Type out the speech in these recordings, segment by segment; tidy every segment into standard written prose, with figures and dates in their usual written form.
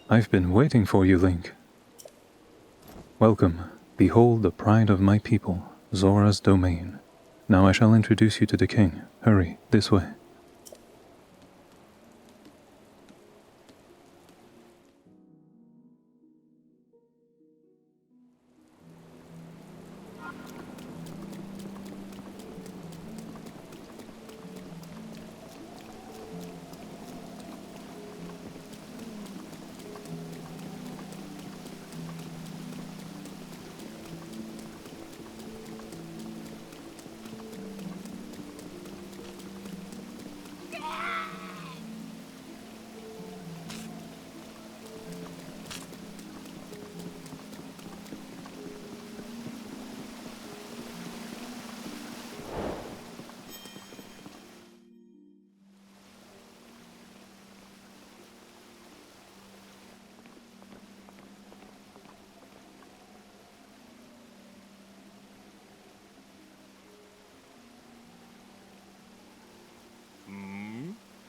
I've been waiting for you, Link. Welcome. Behold the pride of my people, Zora's domain. Now I shall introduce you to the king. Hurry, this way.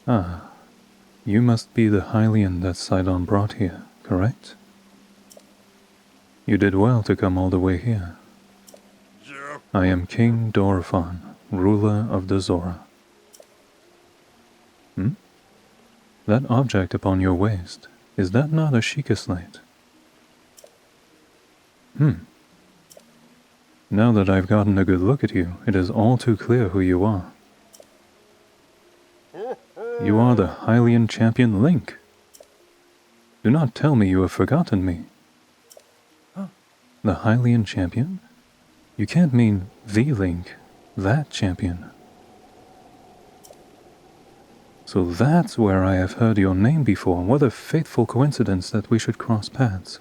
Ah, you must be the Hylian that Sidon brought here, correct? You did well to come all the way here. I am King Dorephan, ruler of the Zora. That object upon your waist, is that not a Sheikah slate? Now that I've gotten a good look at you, it is all too clear who you are. You are the Hylian champion Link. Do not tell me you have forgotten me. The Hylian champion? You can't mean the Link, that champion. So that's where I have heard your name before. What a fateful coincidence that we should cross paths.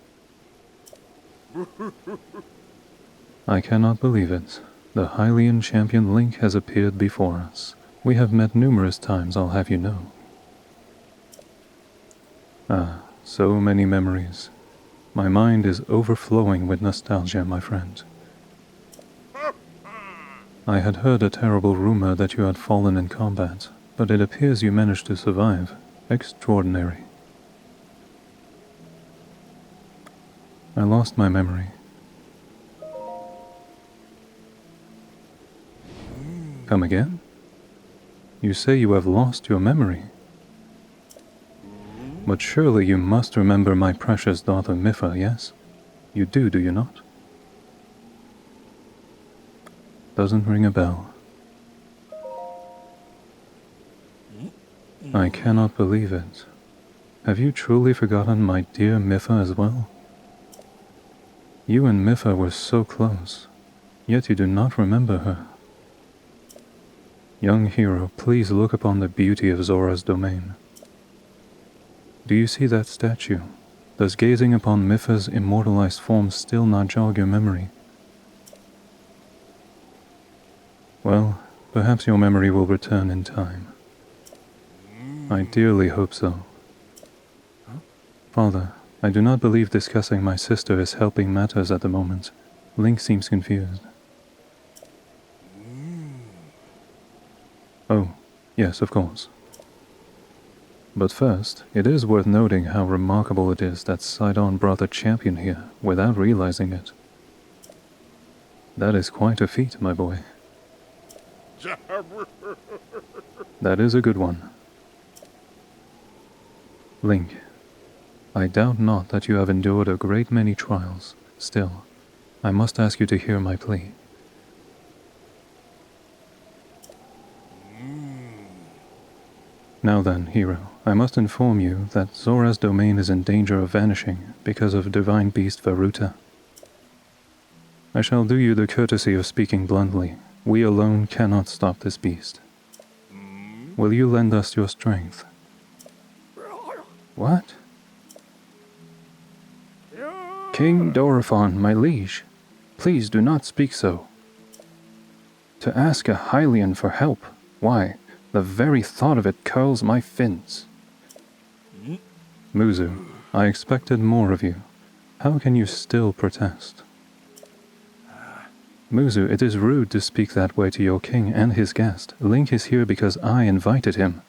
I cannot believe it. The Hylian champion Link has appeared before us. We have met numerous times, I'll have you know. Ah, so many memories. My mind is overflowing with nostalgia, my friend. I had heard a terrible rumor that you had fallen in combat, but it appears you managed to survive. Extraordinary. I lost my memory. Come again? You say you have lost your memory. But surely you must remember my precious daughter Mipha, yes? You do you not? Doesn't ring a bell. I cannot believe it. Have you truly forgotten my dear Mipha as well? You and Mipha were so close, yet you do not remember her. Young hero, please look upon the beauty of Zora's domain. Do you see that statue? Does gazing upon Mipha's immortalized form still not jog your memory? Well, perhaps your memory will return in time. I dearly hope so. Father, I do not believe discussing my sister is helping matters at the moment. Link seems confused. Oh, yes, of course. But first, it is worth noting how remarkable it is that Sidon brought a champion here without realizing it. That is quite a feat, my boy. That is a good one. Link, I doubt not that you have endured a great many trials. Still, I must ask you to hear my plea. Now then, hero, I must inform you that Zora's domain is in danger of vanishing because of divine beast Vah Ruta. I shall do you the courtesy of speaking bluntly. We alone cannot stop this beast. Will you lend us your strength? What? King Dorephan, my liege, please do not speak so. To ask a Hylian for help, why, the very thought of it curls my fins. Muzu, I expected more of you. How can you still protest? Muzu, it is rude to speak that way to your king and his guest. Link is here because I invited him.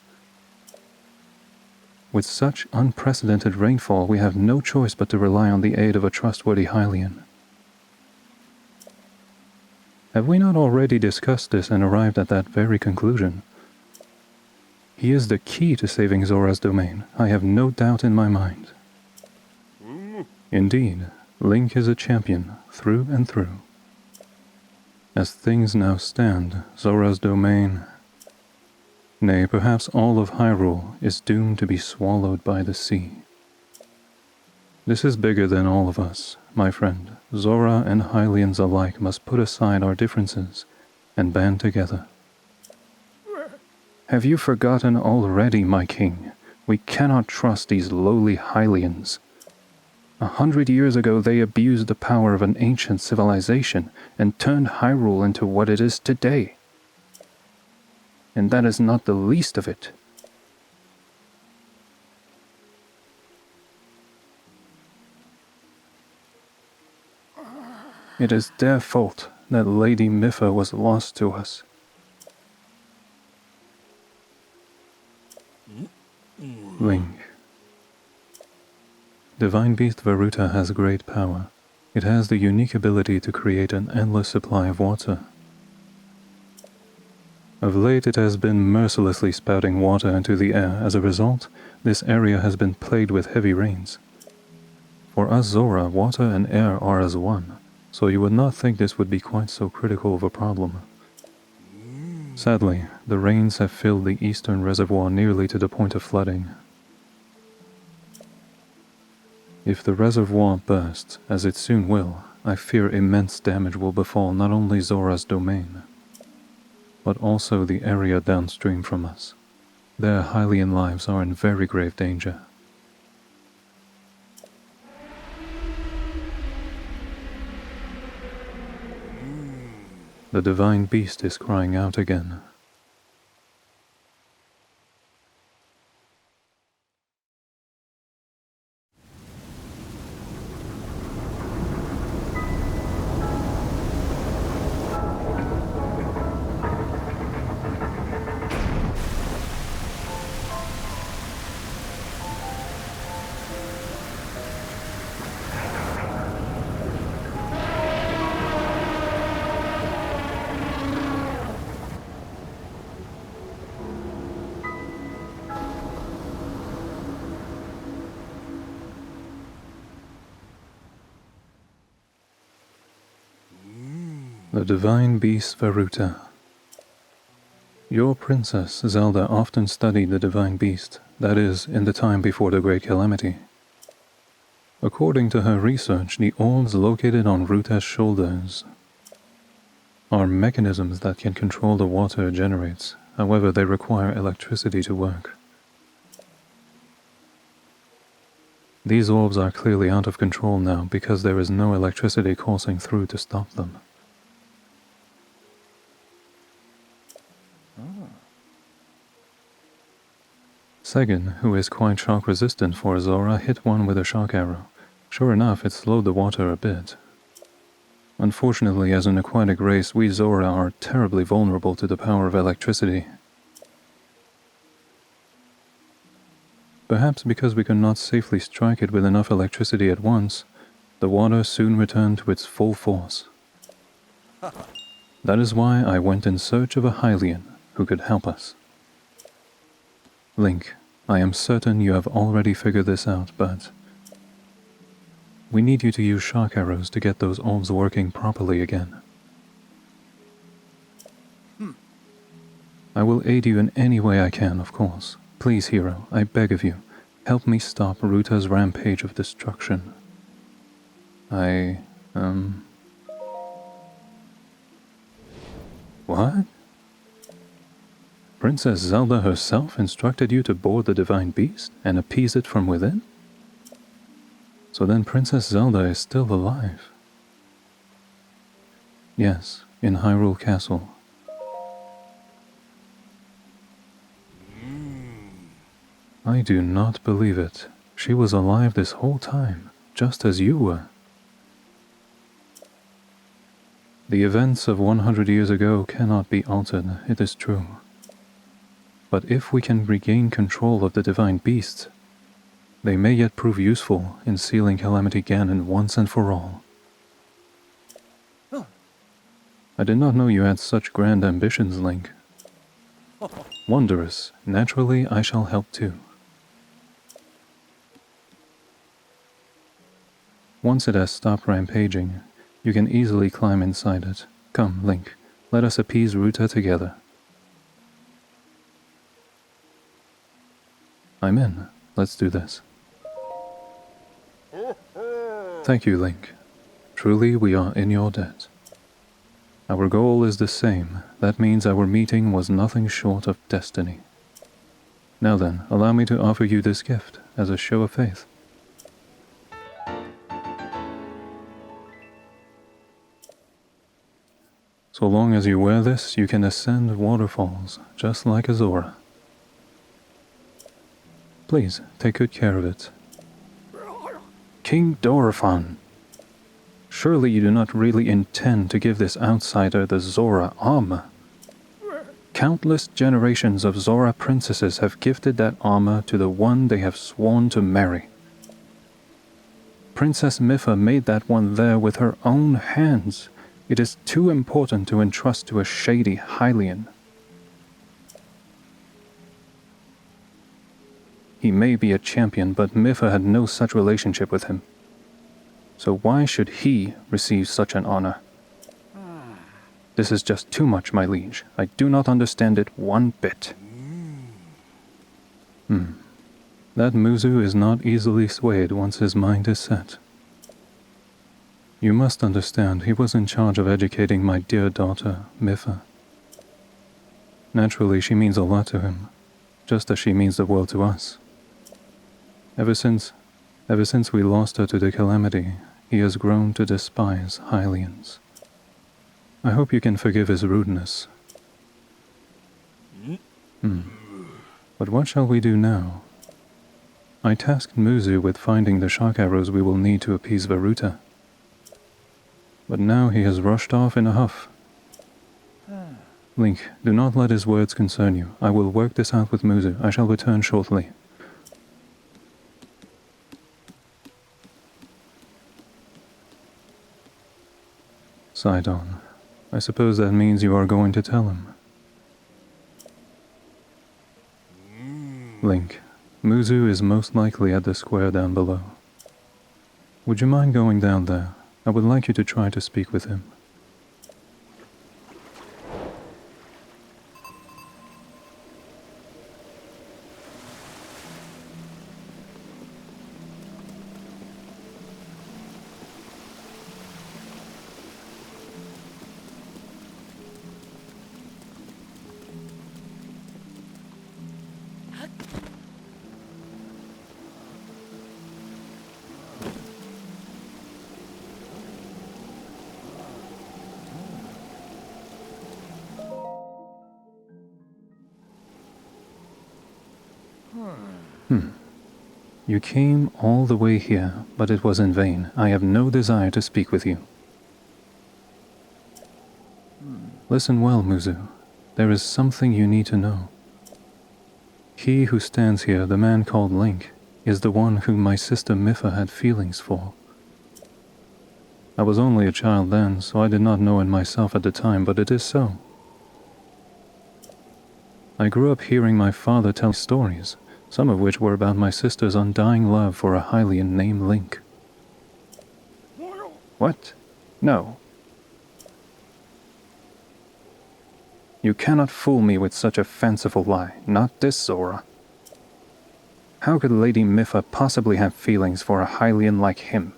With such unprecedented rainfall, we have no choice but to rely on the aid of a trustworthy Hylian. Have we not already discussed this and arrived at that very conclusion? He is the key to saving Zora's domain, I have no doubt in my mind. Indeed, Link is a champion, through and through. As things now stand, Zora's domain, nay, perhaps all of Hyrule, is doomed to be swallowed by the sea. This is bigger than all of us, my friend. Zora and Hylians alike must put aside our differences and band together. Have you forgotten already, my king? We cannot trust these lowly Hylians. 100 years ago they abused the power of an ancient civilization and turned Hyrule into what it is today. And that is not the least of it. It is their fault that Lady Mipha was lost to us. Link. Divine Beast Vah Ruta has great power. It has the unique ability to create an endless supply of water. Of late it has been mercilessly spouting water into the air. As a result, this area has been plagued with heavy rains. For us Zora, water and air are as one, so you would not think this would be quite so critical of a problem. Sadly, the rains have filled the eastern reservoir nearly to the point of flooding. If the reservoir bursts, as it soon will, I fear immense damage will befall not only Zora's domain, but also the area downstream from us. Their Hylian lives are in very grave danger. The divine beast is crying out again. The divine beast Vah Ruta. Your Princess Zelda often studied the divine beast, that is, in the time before the Great Calamity. According to her research, the orbs located on Ruta's shoulders are mechanisms that can control the water it generates. However, they require electricity to work. These orbs are clearly out of control now because there is no electricity coursing through to stop them. Segin, who is quite shock resistant for Zora, hit one with a shock arrow. Sure enough, it slowed the water a bit. Unfortunately, as an aquatic race, we Zora are terribly vulnerable to the power of electricity. Perhaps because we could not safely strike it with enough electricity at once, the water soon returned to its full force. That is why I went in search of a Hylian who could help us. Link, I am certain you have already figured this out, but we need you to use shock arrows to get those orbs working properly again. I will aid you in any way I can, of course. Please, hero, I beg of you, help me stop Ruta's rampage of destruction. What? Princess Zelda herself instructed you to board the divine beast and appease it from within? So then Princess Zelda is still alive? Yes, in Hyrule Castle. I do not believe it. She was alive this whole time, just as you were. The events of 100 years ago cannot be altered, it is true. But if we can regain control of the divine beast, They may yet prove useful in sealing Calamity Ganon once and for all. I did not know you had such grand ambitions, Link. Wondrous. Naturally, I shall help too. Once it has stopped rampaging, you can easily climb inside it. Come, Link, let us appease Ruta together. I'm in. Let's do this. Thank you, Link. Truly, we are in your debt. Our goal is the same. That means our meeting was nothing short of destiny. Now then, allow me to offer you this gift as a show of faith. So long as you wear this, you can ascend waterfalls, just like a Zora. Please, take good care of it. King Dorephan! Surely you do not really intend to give this outsider the Zora armor. Countless generations of Zora princesses have gifted that armor to the one they have sworn to marry. Princess Mipha made that one there with her own hands. It is too important to entrust to a shady Hylian. He may be a champion, but Mipha had no such relationship with him. So why should he receive such an honor? This is just too much, my liege. I do not understand it one bit. That Muzu is not easily swayed once his mind is set. You must understand, he was in charge of educating my dear daughter, Mipha. Naturally, she means a lot to him, just as she means the world to us. Ever since we lost her to the Calamity, he has grown to despise Hylians. I hope you can forgive his rudeness. But what shall we do now? I tasked Muzu with finding the shark arrows we will need to appease Vah Ruta. But now he has rushed off in a huff. Link, do not let his words concern you. I will work this out with Muzu. I shall return shortly. Sidon, I suppose that means you are going to tell him. Link, Muzu is most likely at the square down below. Would you mind going down there? I would like you to try to speak with him. You came all the way here, but it was in vain. I have no desire to speak with you. Listen well, Muzu. There is something you need to know. He who stands here, the man called Link, is the one whom my sister Mipha had feelings for. I was only a child then, so I did not know it myself at the time, but it is so. I grew up hearing my father tell stories, some of which were about my sister's undying love for a Hylian named Link. What? No. You cannot fool me with such a fanciful lie, not this Zora. How could Lady Mipha possibly have feelings for a Hylian like him?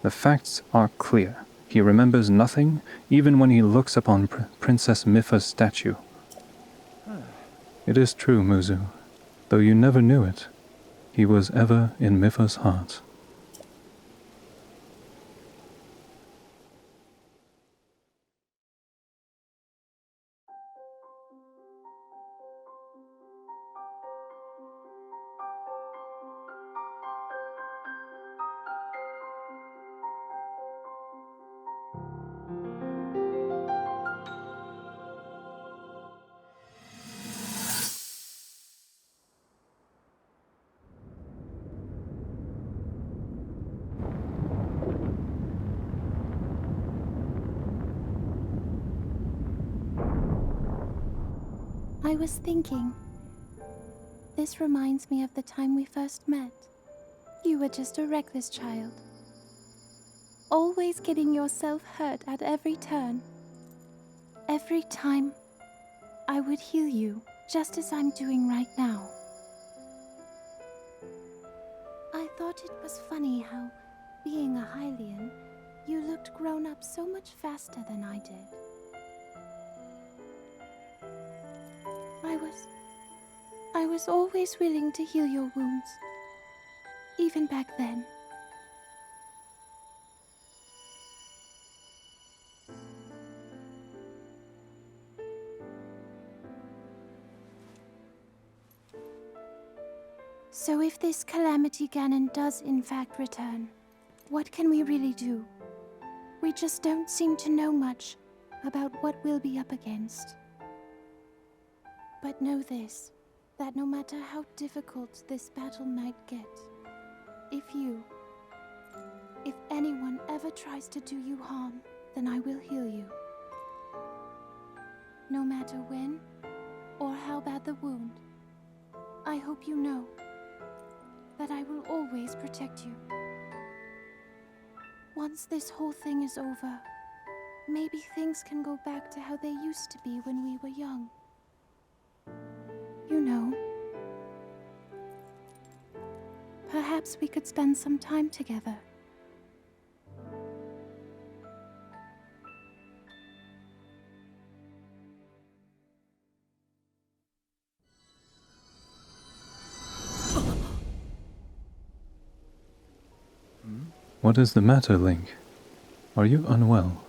The facts are clear. He remembers nothing, even when he looks upon Princess Mipha's statue. It is true, Muzu. Though you never knew it, he was ever in Mipha's heart. I was thinking, this reminds me of the time we first met. You were just a reckless child, always getting yourself hurt at every turn. Every time, I would heal you, just as I'm doing right now. I thought it was funny how, being a Hylian, you looked grown up so much faster than I did. I was always willing to heal your wounds, even back then. So if this Calamity Ganon does in fact return, what can we really do? We just don't seem to know much about what we'll be up against. But know this, that no matter how difficult this battle might get, if anyone ever tries to do you harm, then I will heal you. No matter when or how bad the wound, I hope you know that I will always protect you. Once this whole thing is over, maybe things can go back to how they used to be when we were young. You know, perhaps we could spend some time together. What is the matter, Link? Are you unwell?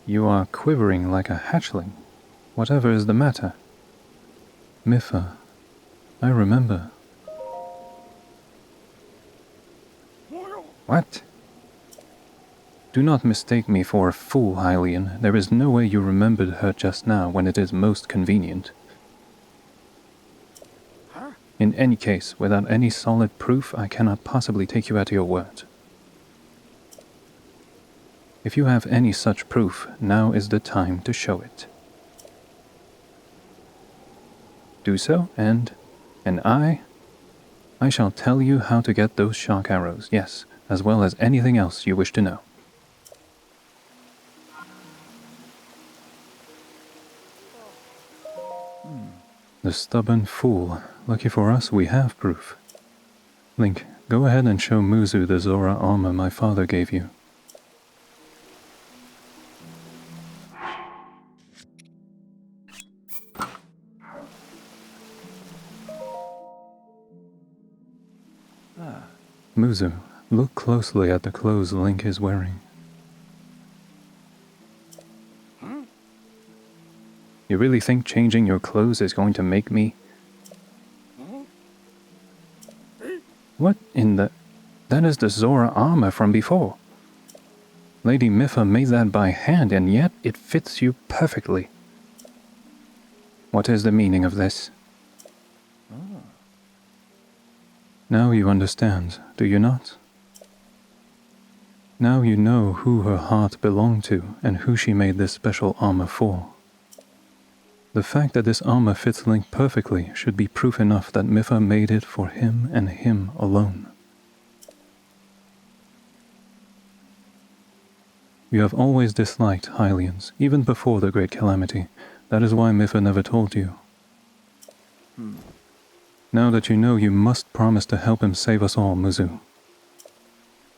You are quivering like a hatchling. Whatever is the matter? Mipha, I remember. What? Do not mistake me for a fool, Hylian. There is no way you remembered her just now when it is most convenient. In any case, without any solid proof, I cannot possibly take you at your word. If you have any such proof, now is the time to show it. Do so, and I shall tell you how to get those shock arrows, yes, as well as anything else you wish to know. The stubborn fool. Lucky for us, we have proof. Link, go ahead and show Muzu the Zora armor my father gave you. Muzu, look closely at the clothes Link is wearing. You really think changing your clothes is going to make me... What in the... That is the Zora armor from before. Lady Mipha made that by hand, and yet it fits you perfectly. What is the meaning of this? Now you understand, do you not? Now you know who her heart belonged to, and who she made this special armor for. The fact that this armor fits Link perfectly should be proof enough that Mipha made it for him and him alone. You have always disliked Hylians, even before the Great Calamity. That is why Mipha never told you. Now that you know, you must promise to help him save us all, Muzu.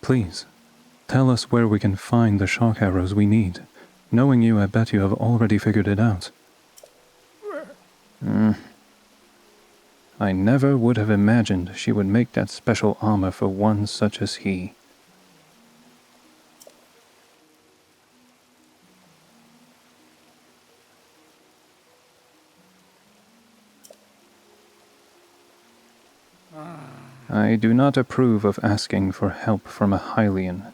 Please, tell us where we can find the shock arrows we need. Knowing you, I bet you have already figured it out. I never would have imagined she would make that special armor for one such as he. I do not approve of asking for help from a Hylian,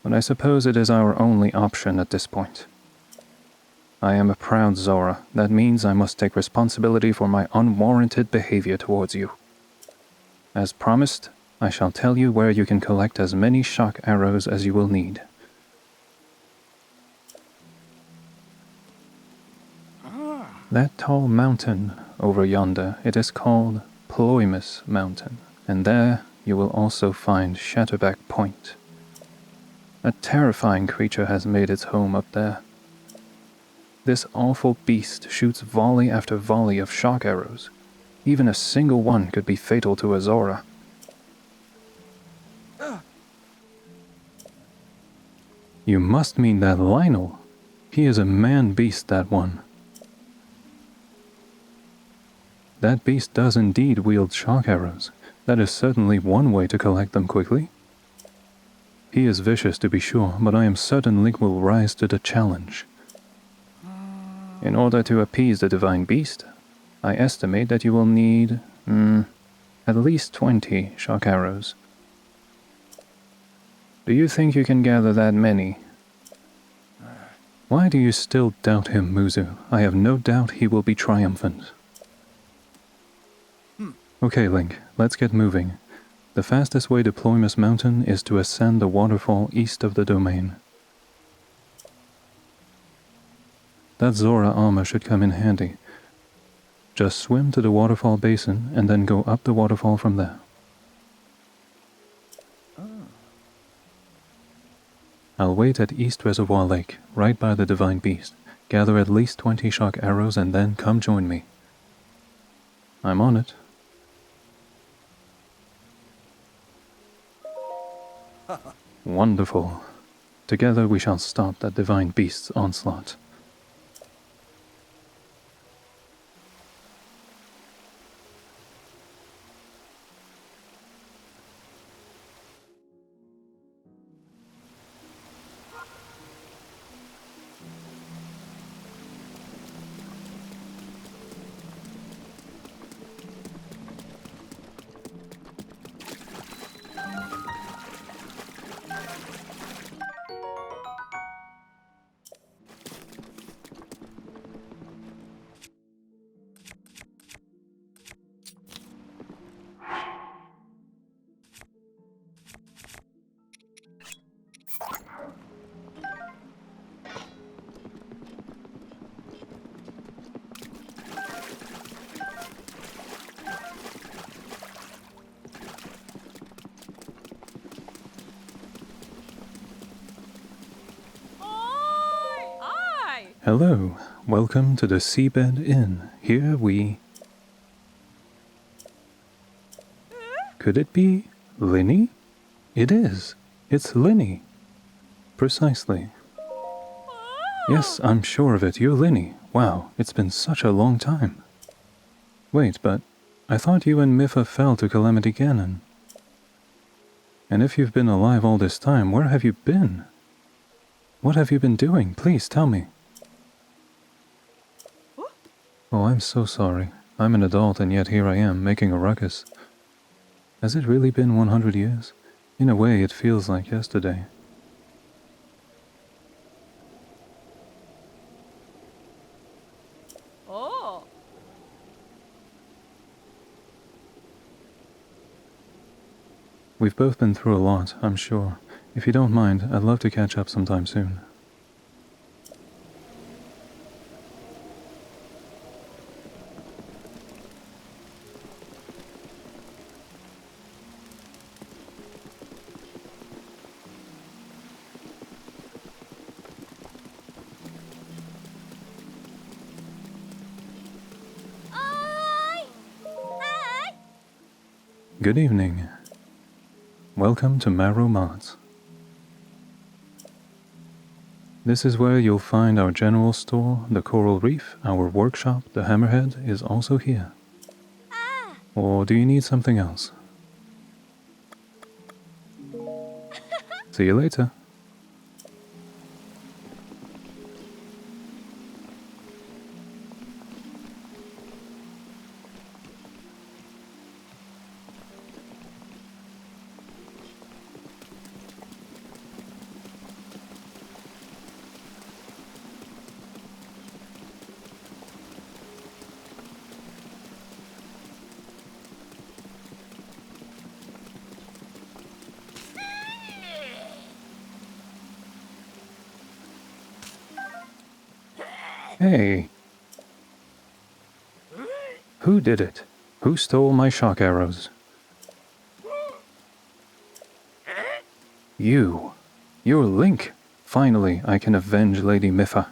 but I suppose it is our only option at this point. I am a proud Zora. That means I must take responsibility for my unwarranted behavior towards you. As promised, I shall tell you where you can collect as many shock arrows as you will need. That tall mountain over yonder, it is called Ploymus Mountain, and there you will also find Shatterback Point. A terrifying creature has made its home up there. This awful beast shoots volley after volley of shock arrows. Even a single one could be fatal to a Zora. You must mean that Lionel. He is a man-beast, that one. That beast does indeed wield shock arrows. That is certainly one way to collect them quickly. He is vicious to be sure, but I am certain Link will rise to the challenge. In order to appease the divine beast, I estimate that you will need, at least 20 shock arrows. Do you think you can gather that many? Why do you still doubt him, Muzu? I have no doubt he will be triumphant. Okay, Link, let's get moving. The fastest way to Ploymus Mountain is to ascend the waterfall east of the domain. That Zora armor should come in handy. Just swim to the waterfall basin and then go up the waterfall from there. I'll wait at East Reservoir Lake, right by the Divine Beast. Gather at least 20 shock arrows and then come join me. I'm on it. Wonderful. Together we shall stop that Divine Beast's onslaught. Hello, welcome to the Seabed Inn. Here we... Could it be Linny? It is. It's Linny. Precisely. Yes, I'm sure of it. You're Linny. Wow, it's been such a long time. Wait, but I thought you and Mipha fell to Calamity Ganon. And if you've been alive all this time, where have you been? What have you been doing? Please tell me. Oh, I'm so sorry. I'm an adult and yet here I am, making a ruckus. Has it really been 100 years? In a way, it feels like yesterday. Oh. We've both been through a lot, I'm sure. If you don't mind, I'd love to catch up sometime soon. Good evening. Welcome to Marrow Mart. This is where you'll find our general store, the Coral Reef, our workshop, the Hammerhead is also here. Or do you need something else? See you later. Hey. Who did it? Who stole my shock arrows? You. You're Link. Finally, I can avenge Lady Mipha.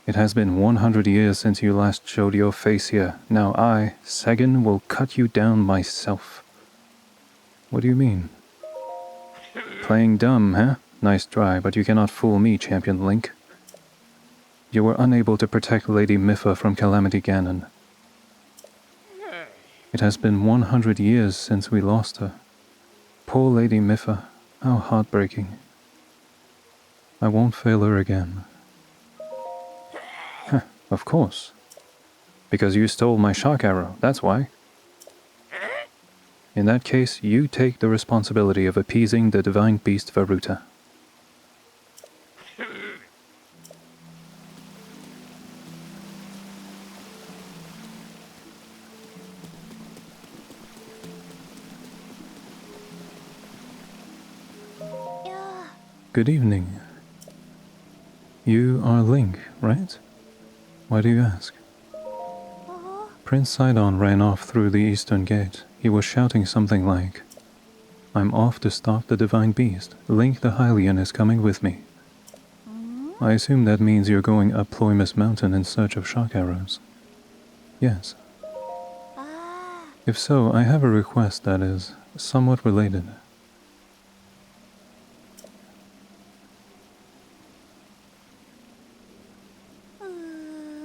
It has been 100 years since you last showed your face here. Now I, Sagan, will cut you down myself. What do you mean? Playing dumb, huh? Nice try, but you cannot fool me, Champion Link. You were unable to protect Lady Mipha from Calamity Ganon. It has been 100 years since we lost her. Poor Lady Mipha, how heartbreaking. I won't fail her again. Of course. Because you stole my shock arrow, that's why. In that case, you take the responsibility of appeasing the divine beast Vah Ruta. Good evening. You are Link, right? Why do you ask? Prince Sidon ran off through the eastern gate. He was shouting something like, "I'm off to stop the divine beast. Link the Hylian is coming with me." I assume that means you're going up Ploymus Mountain in search of shock arrows. Yes. If so, I have a request that is somewhat related.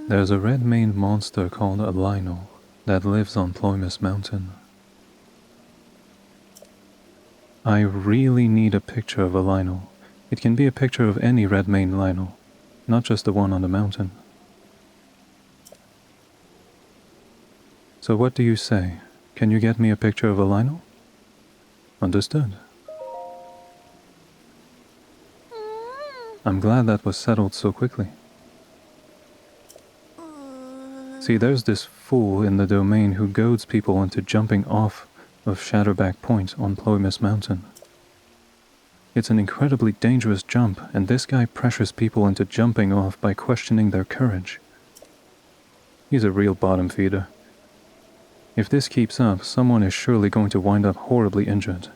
There's a red-maned monster called a Lionel that lives on Ploymus Mountain. I really need a picture of a Lionel. It can be a picture of any red-maned Lionel, not just the one on the mountain. So what do you say? Can you get me a picture of a Lionel? Understood. I'm glad that was settled so quickly. See, there's this fool in the domain who goads people into jumping off of Shadowback Point on Ploymus Mountain. It's an incredibly dangerous jump, and this guy pressures people into jumping off by questioning their courage. He's a real bottom feeder. If this keeps up, someone is surely going to wind up horribly injured.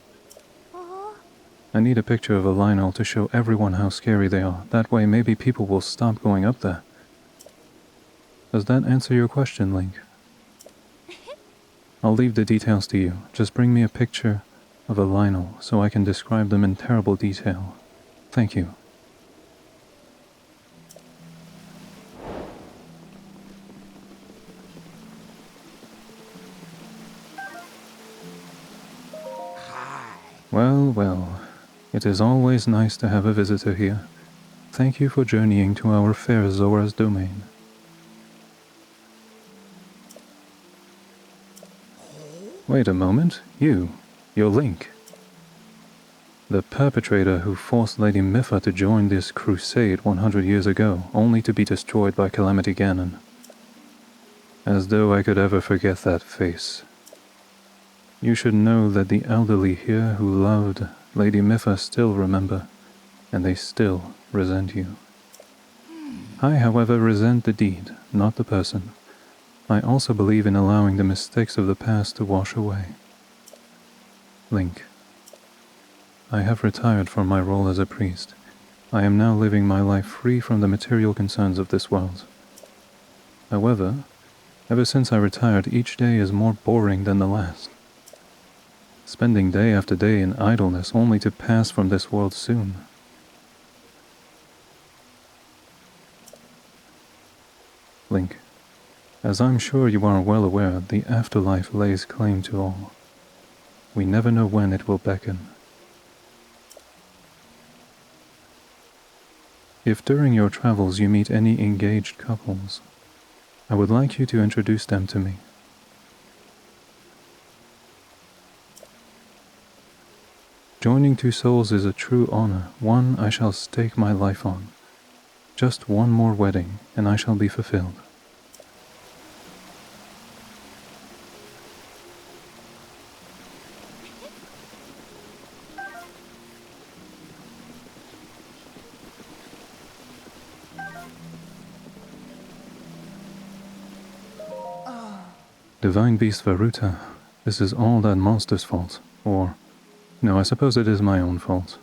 I need a picture of a Lionel to show everyone how scary they are. That way maybe people will stop going up there. Does that answer your question, Link? I'll leave the details to you. Just bring me a picture of a Lionel so I can describe them in terrible detail. Thank you. Well, well. It is always nice to have a visitor here. Thank you for journeying to our fair Zora's domain. Wait a moment, you're Link. The perpetrator who forced Lady Mipha to join this crusade 100 years ago, only to be destroyed by Calamity Ganon. As though I could ever forget that face. You should know that the elderly here who loved Lady Mipha still remember, and they still resent you. I, however, resent the deed, not the person. I also believe in allowing the mistakes of the past to wash away. Link. I have retired from my role as a priest. I am now living my life free from the material concerns of this world. However, ever since I retired, each day is more boring than the last. Spending day after day in idleness only to pass from this world soon. Link. As I'm sure you are well aware, the afterlife lays claim to all. We never know when it will beckon. If during your travels you meet any engaged couples, I would like you to introduce them to me. Joining two souls is a true honor, one I shall stake my life on. Just one more wedding, and I shall be fulfilled. Divine Beast Vah Ruta, this is all that monster's fault. Or, no, I suppose it is my own fault.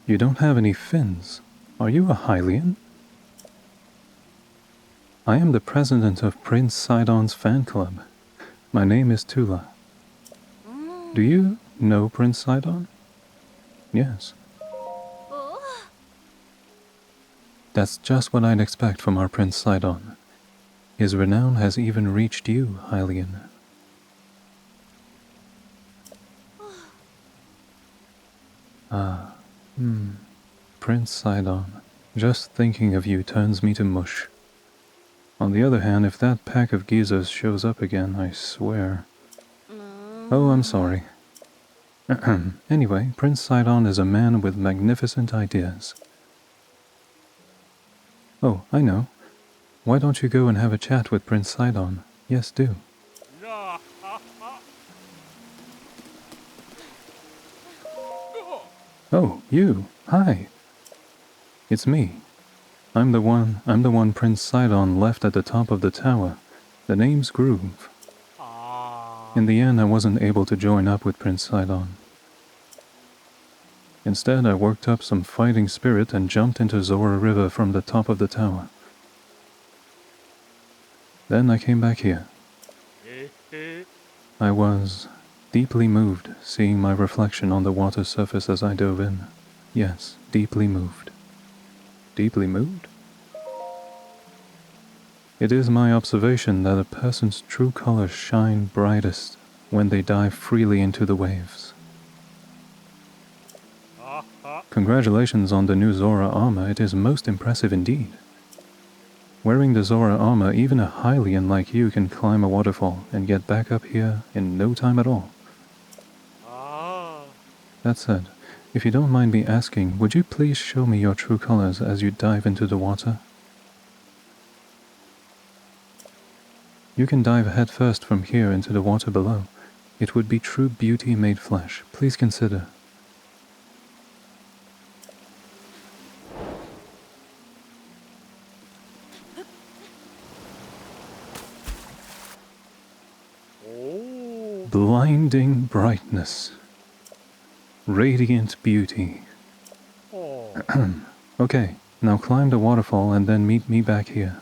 You don't have any fins. Are you a Hylian? I am the president of Prince Sidon's fan club. My name is Tula. Do you know Prince Sidon? Yes. That's just what I'd expect from our Prince Sidon. His renown has even reached you, Hylian. Prince Sidon. Just thinking of you turns me to mush. On the other hand, if that pack of geezers shows up again, I swear... Oh, I'm sorry. Anyway, Prince Sidon is a man with magnificent ideas. Oh, I know. Why don't you go and have a chat with Prince Sidon? Yes, do. Oh, you. Hi. It's me. I'm the one Prince Sidon left at the top of the tower. The name's Groove. In the end, I wasn't able to join up with Prince Sidon. Instead, I worked up some fighting spirit and jumped into Zora River from the top of the tower. Then I came back here. I was deeply moved seeing my reflection on the water surface as I dove in. Yes, deeply moved. Deeply moved? It is my observation that a person's true colors shine brightest when they dive freely into the waves. Congratulations on the new Zora armor, it is most impressive indeed. Wearing the Zora armor, even a Hylian like you can climb a waterfall and get back up here in no time at all. That said, if you don't mind me asking, would you please show me your true colors as you dive into the water? You can dive headfirst from here into the water below. It would be true beauty made flesh. Please consider. Blinding brightness. Radiant beauty. Okay, now climb the waterfall and then meet me back here.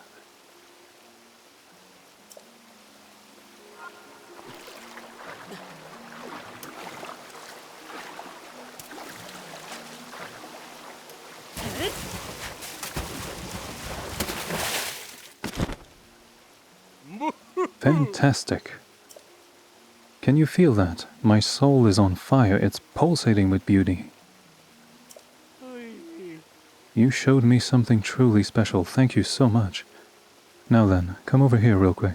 Fantastic. Can you feel that? My soul is on fire. It's pulsating with beauty. You showed me something truly special. Thank you so much. Now then, come over here real quick.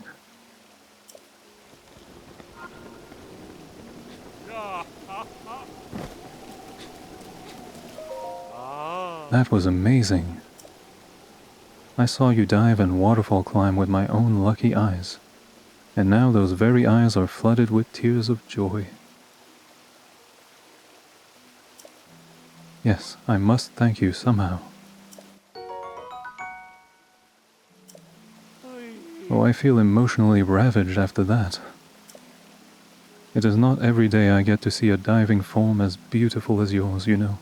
That was amazing. I saw you dive and waterfall climb with my own lucky eyes. And now those very eyes are flooded with tears of joy. Yes, I must thank you somehow. Oh, I feel emotionally ravaged after that. It is not every day I get to see a diving form as beautiful as yours, you know.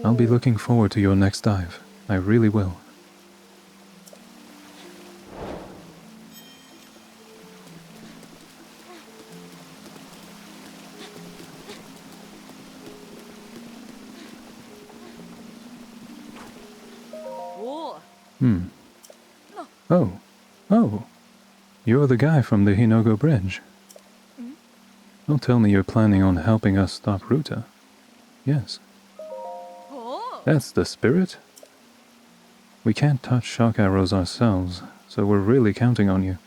I'll be looking forward to your next dive. I really will. Oh, you're the guy from the Hinogo Bridge. Don't tell me you're planning on helping us stop Ruta. Yes. That's the spirit. We can't touch shock arrows ourselves, so we're really counting on you.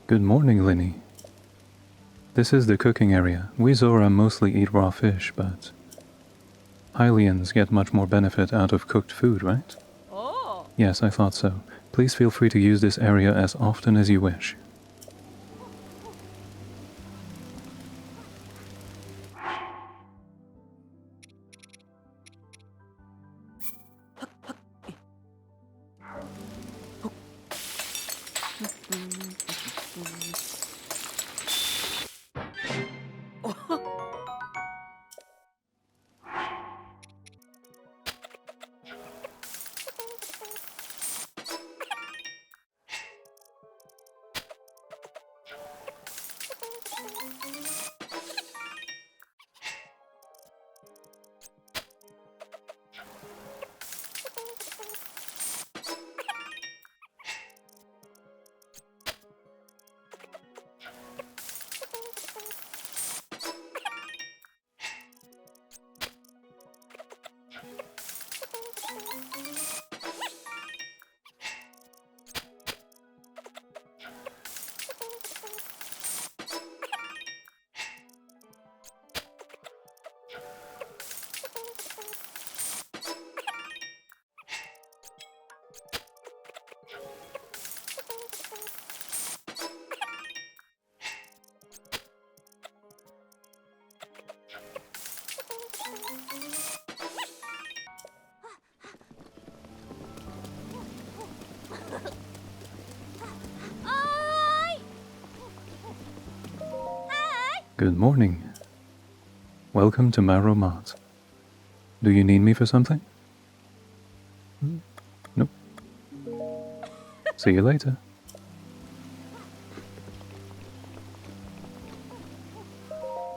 Good morning, Linny. This is the cooking area. We Zora mostly eat raw fish, but Hylians get much more benefit out of cooked food, right? Oh. Yes, I thought so. Please feel free to use this area as often as you wish. Good morning. Welcome to Marrow Mart. Do you need me for something? Nope. See you later.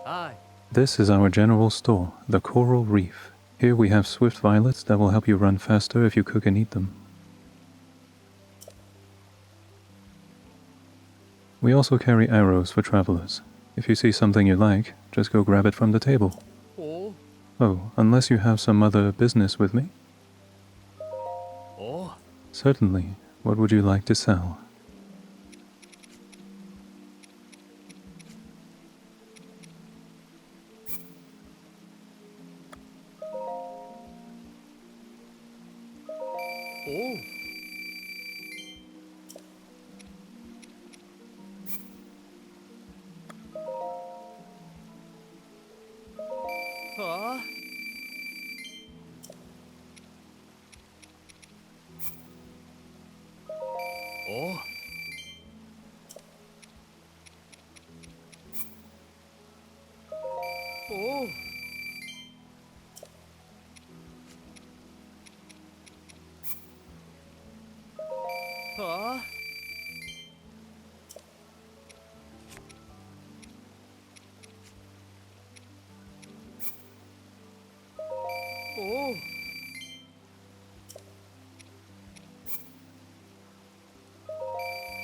Hi. This is our general store, the Coral Reef. Here we have swift violets that will help you run faster if you cook and eat them. We also carry arrows for travelers. If you see something you like, just go grab it from the table. Oh. Oh, unless you have some other business with me? Oh. Certainly. What would you like to sell? Oh. Huh? Oh. Oh. Huh? Oh.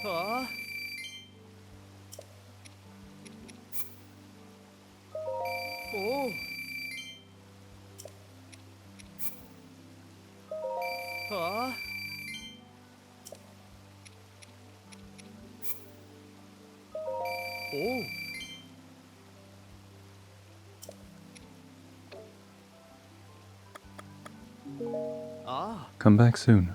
Huh? Oh. Huh? Oh. Ah. Come back soon.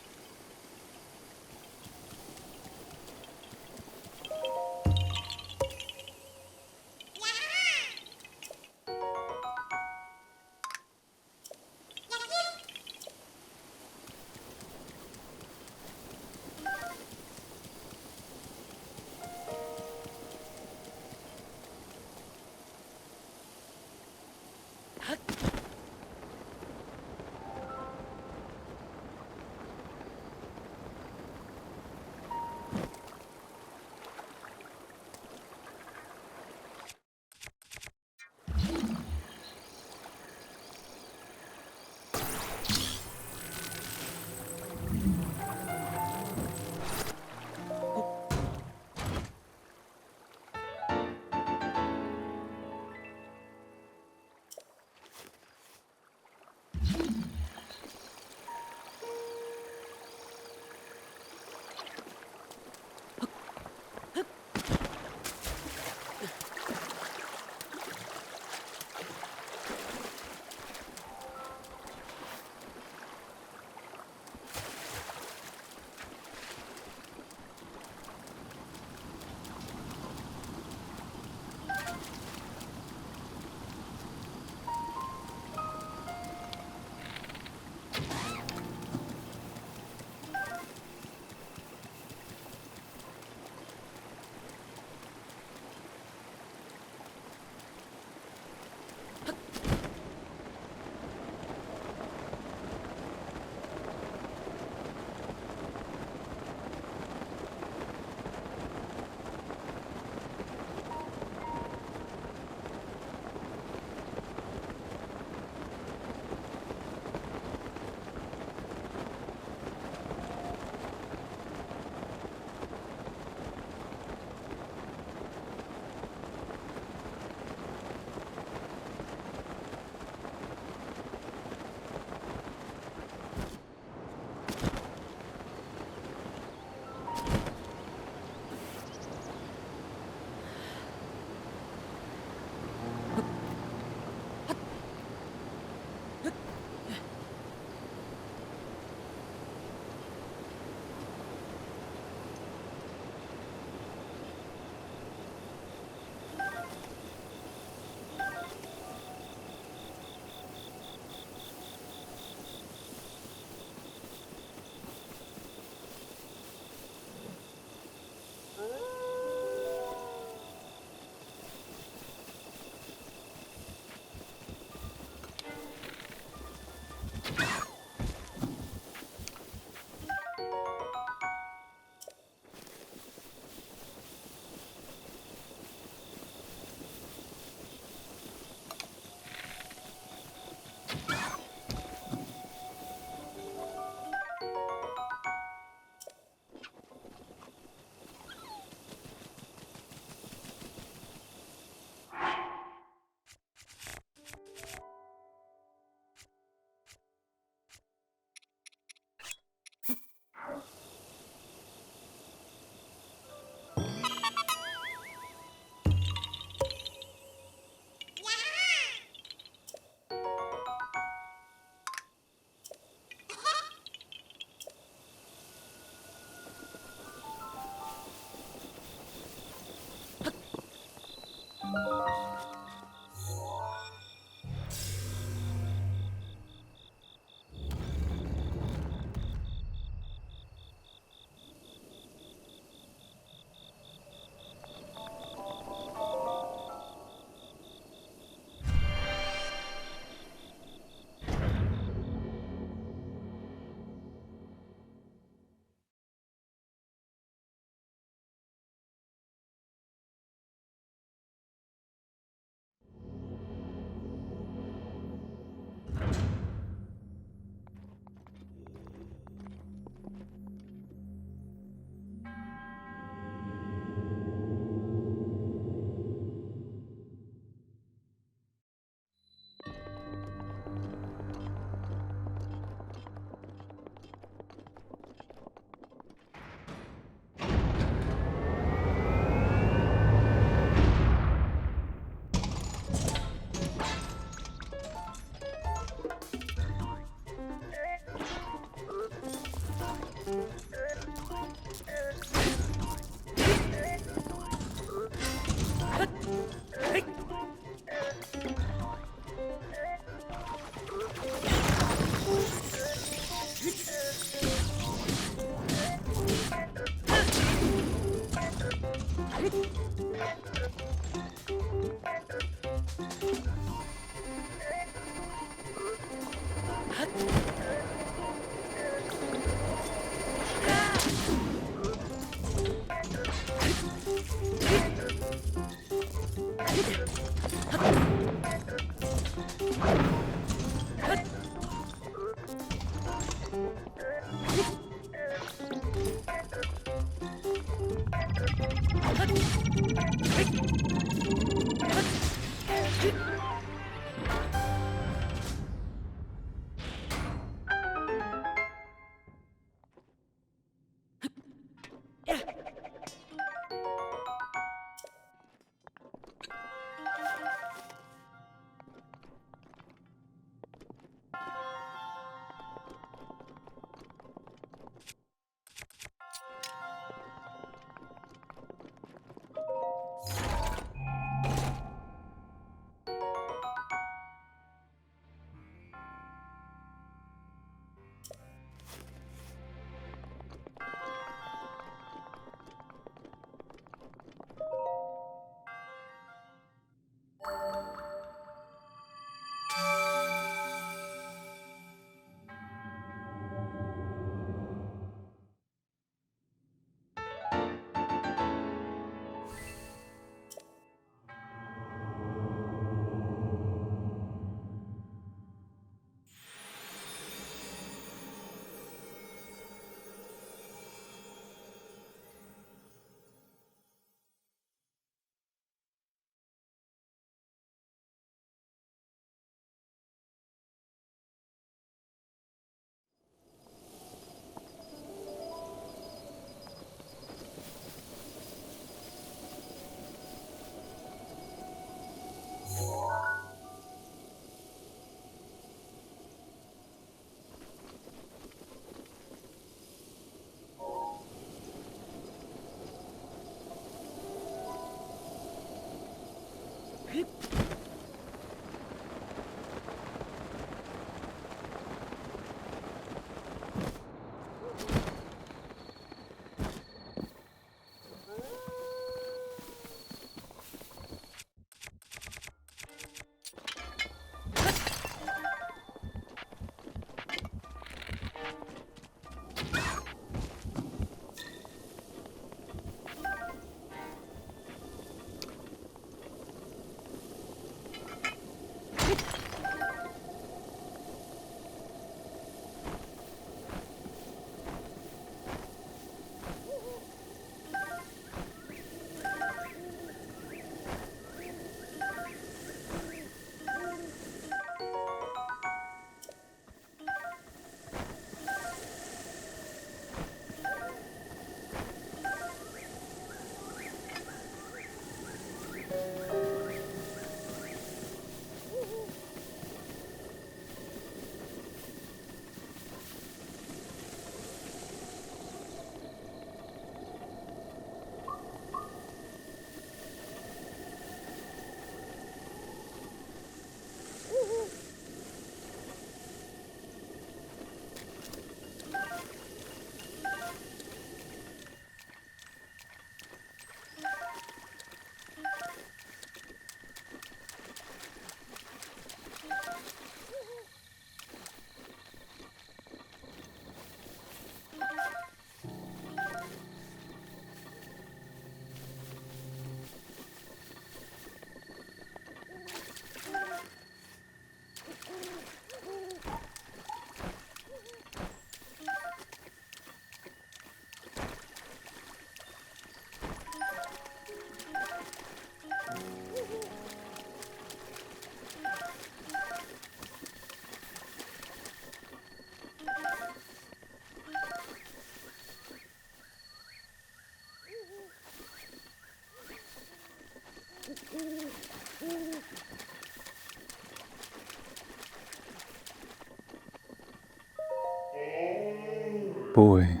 Boy,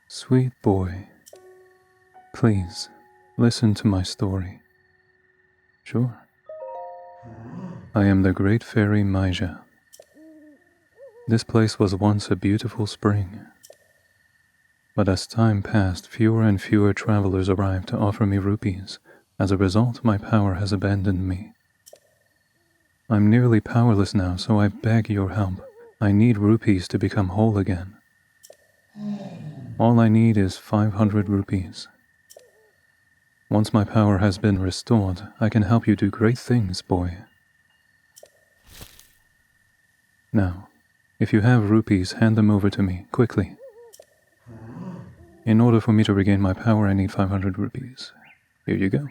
sweet boy, please listen to my story. Sure. I am the great fairy Maija. This place was once a beautiful spring. But as time passed, fewer and fewer travelers arrived to offer me rupees. As a result, my power has abandoned me. I'm nearly powerless now, so I beg your help. I need rupees to become whole again. All I need is 500 rupees. Once my power has been restored, I can help you do great things, boy. Now, if you have rupees, hand them over to me, quickly. In order for me to regain my power, I need 500 rupees. Here you go.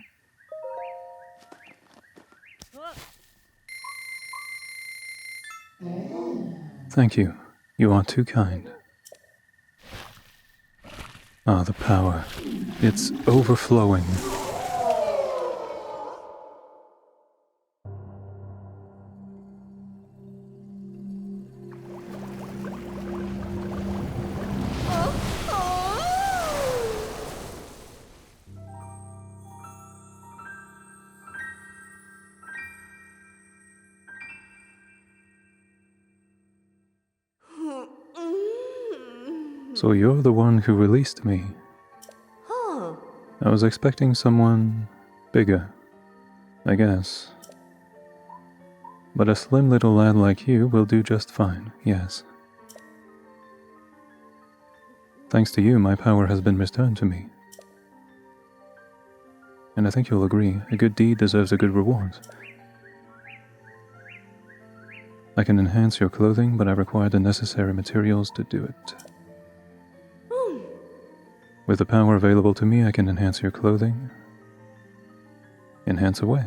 Thank you. You are too kind. Ah, the power. It's overflowing. So you're the one who released me. I was expecting someone bigger, I guess. But a slim little lad like you will do just fine, yes. Thanks to you, my power has been returned to me. And I think you'll agree, a good deed deserves a good reward. I can enhance your clothing, but I require the necessary materials to do it. With the power available to me, I can enhance your clothing. Enhance away.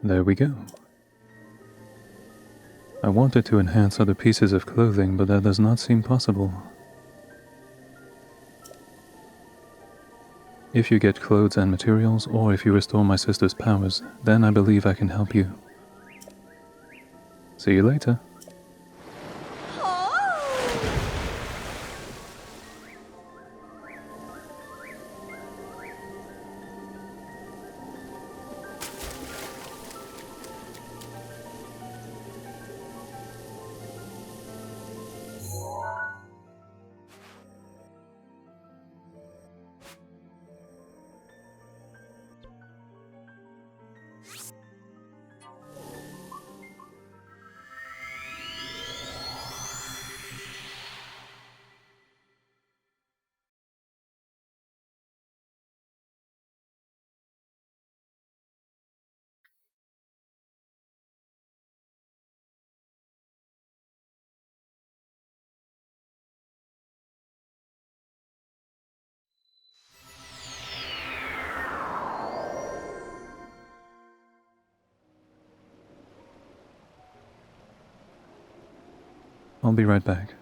There we go. I wanted to enhance other pieces of clothing, but that does not seem possible. If you get clothes and materials, or if you restore my sister's powers, then I believe I can help you. See you later. I'll be right back.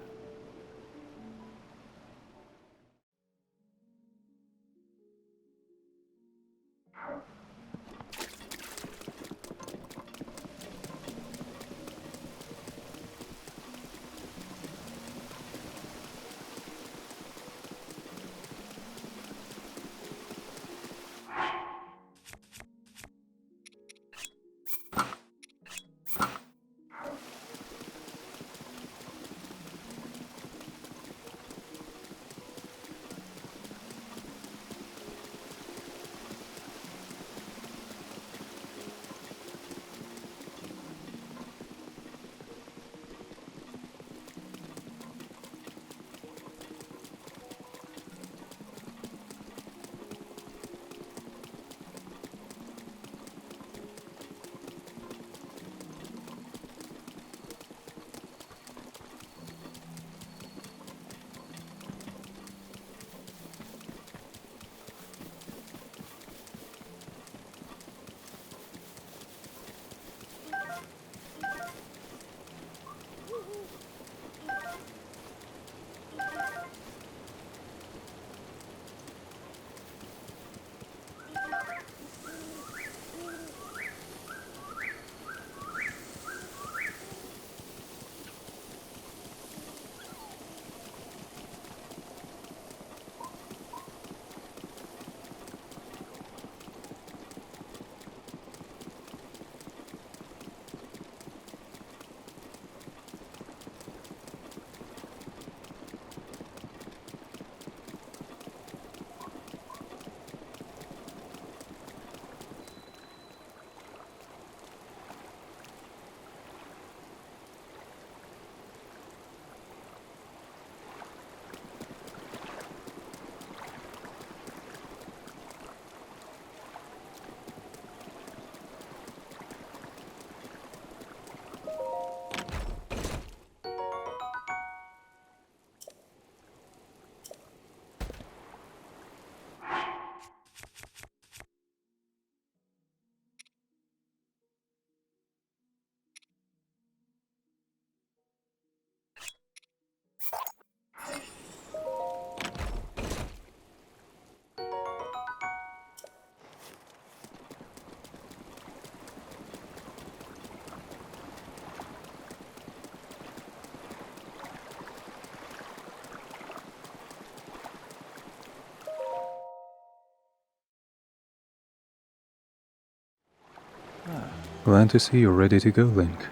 Glad to see you're ready to go, Link.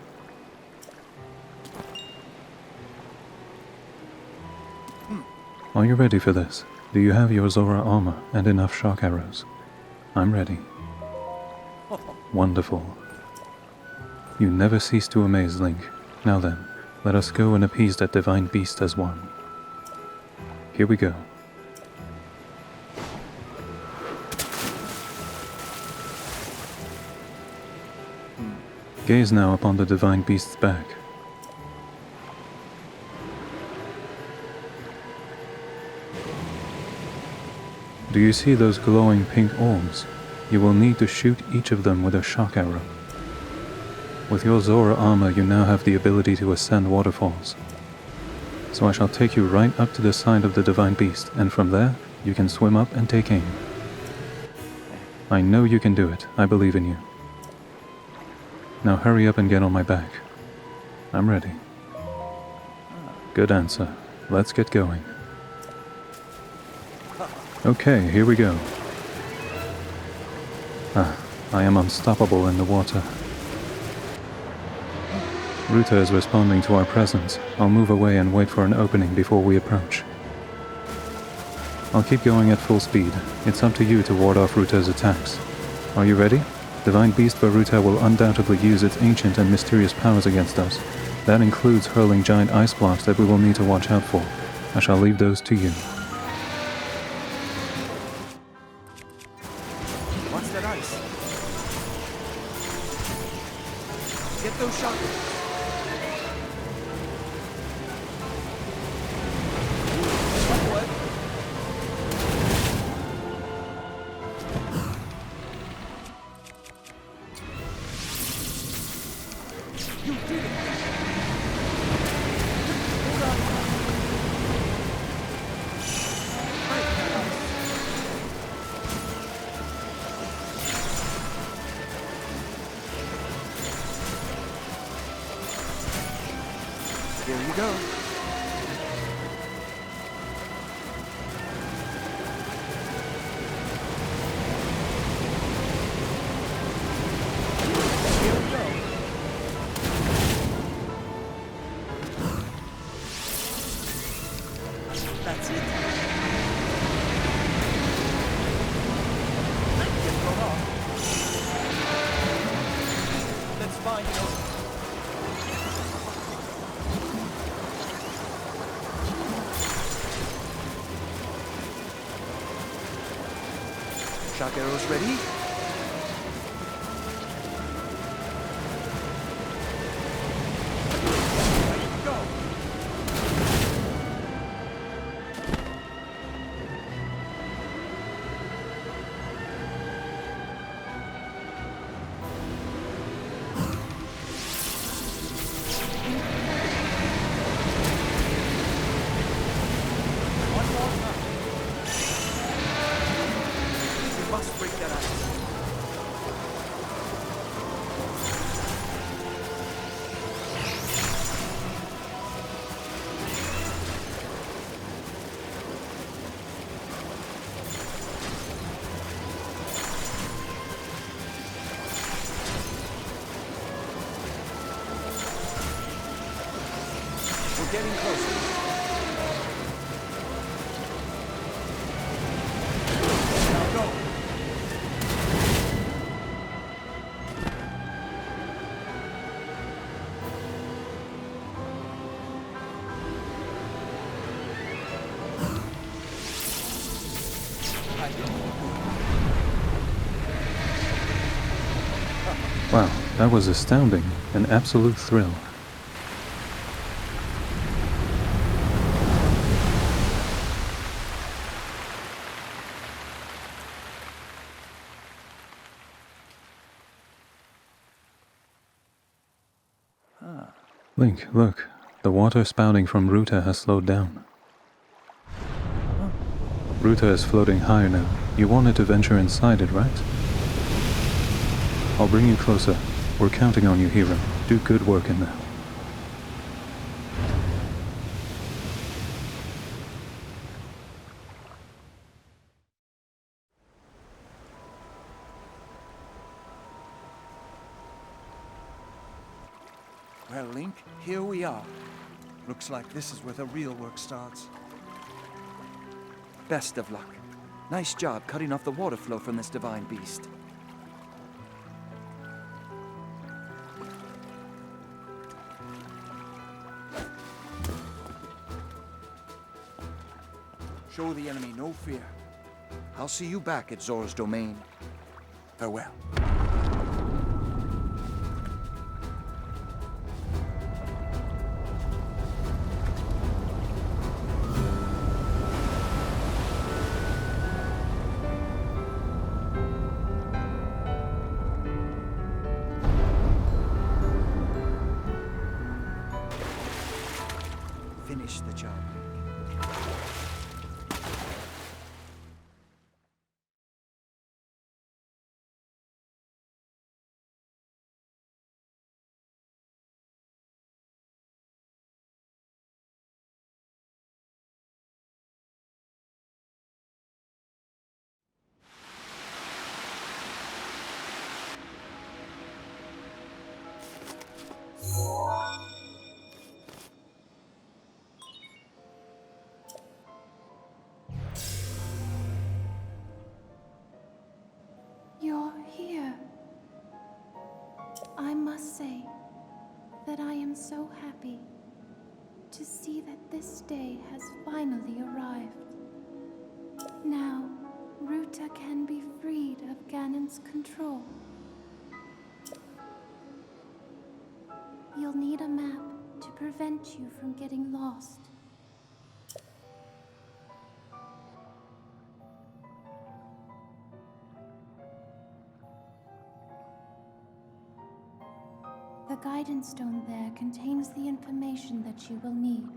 Are you ready for this? Do you have your Zora armor and enough shock arrows? I'm ready. Wonderful. You never cease to amaze, Link. Now then, let us go and appease that divine beast as one. Here we go. Gaze now upon the divine beast's back. Do you see those glowing pink orbs? You will need to shoot each of them with a shock arrow. With your Zora armor, you now have the ability to ascend waterfalls. So I shall take you right up to the side of the divine beast, and from there, you can swim up and take aim. I know you can do it. I believe in you. Now hurry up and get on my back. I'm ready. Good answer. Let's get going. Okay, here we go. I am unstoppable in the water. Ruta is responding to our presence. I'll move away and wait for an opening before we approach. I'll keep going at full speed. It's up to you to ward off Ruta's attacks. Are you ready? Divine Beast Vah Ruta will undoubtedly use its ancient and mysterious powers against us. That includes hurling giant ice blocks that we will need to watch out for. I shall leave those to you. Watch that ice. Get those shockwaves. Here you go. Here we go. That's it. Get thrown off. That's fine, you know. Shock arrows ready? Ready to go. One more time. We must break that ice. We're getting closer. Now go. Wow, that was astounding. An absolute thrill. Link, look. The water spouting from Ruta has slowed down. Ruta is floating higher now. You wanted to venture inside it, right? I'll bring you closer. We're counting on you, hero. Do good work in there. Well, Link, here we are. Looks like this is where the real work starts. Best of luck. Nice job cutting off the water flow from this divine beast. Show the enemy no fear. I'll see you back at Zora's domain. Farewell. Finish the job. You're here. I must say that I am so happy to see that this day has finally arrived. Now, Ruta can be freed of Ganon's control. You'll need a map to prevent you from getting lost. The guidance stone there contains the information that you will need.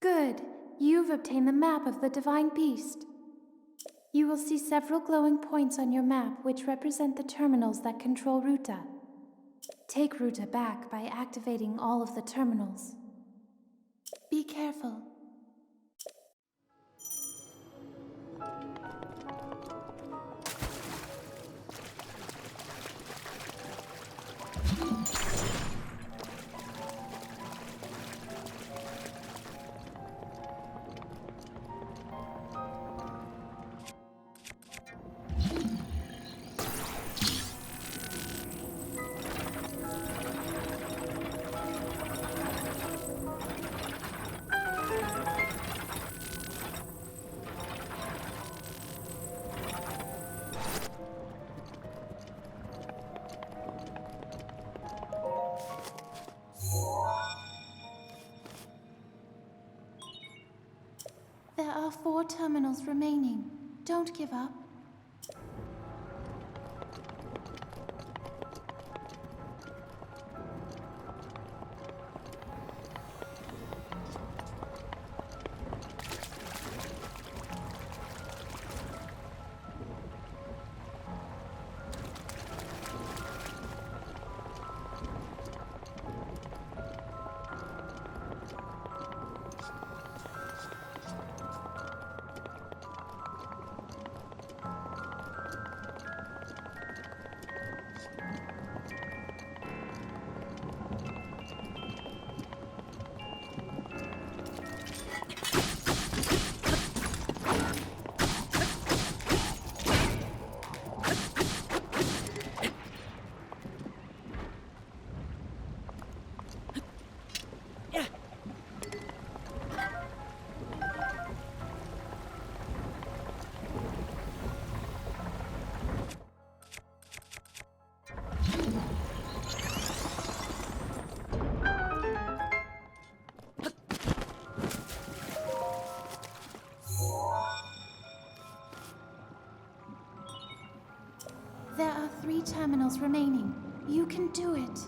Good. You've obtained the map of the Divine Beast. You will see several glowing points on your map which represent the terminals that control Ruta. Take Ruta back by activating all of the terminals. Be careful. There are 4 terminals remaining. Don't give up. There are 3 terminals remaining. You can do it.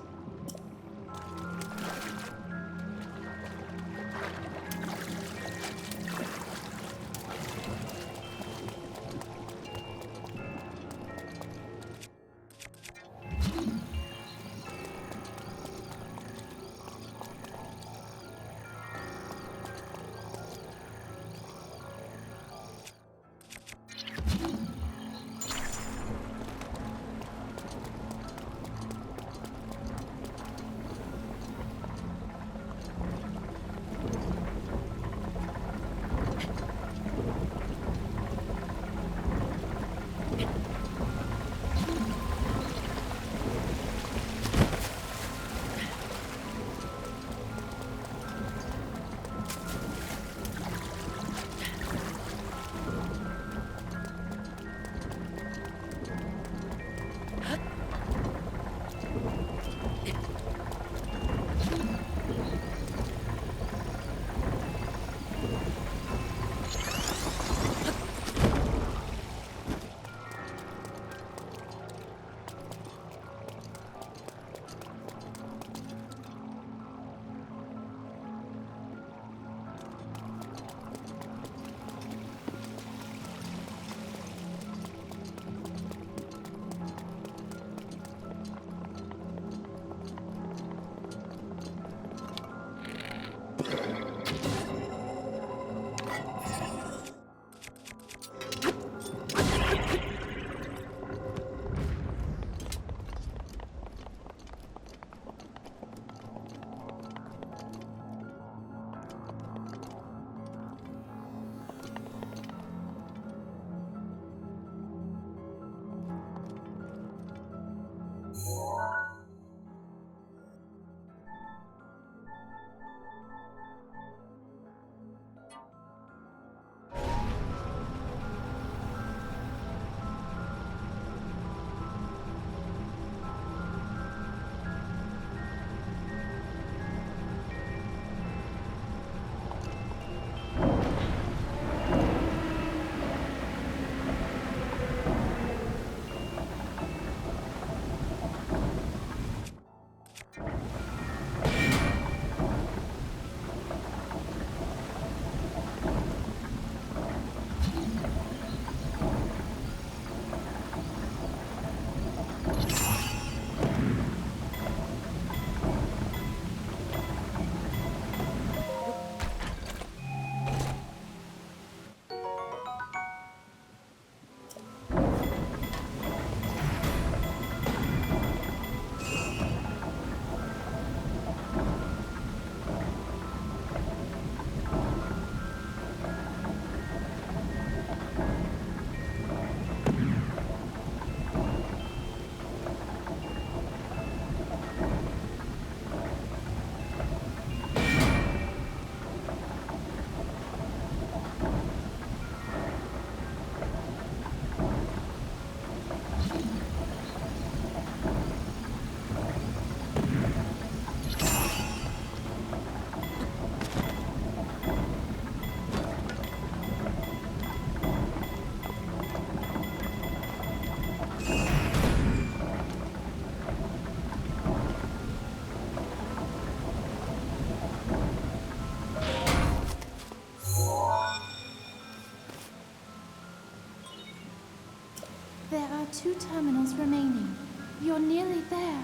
2 terminals remaining. You're nearly there.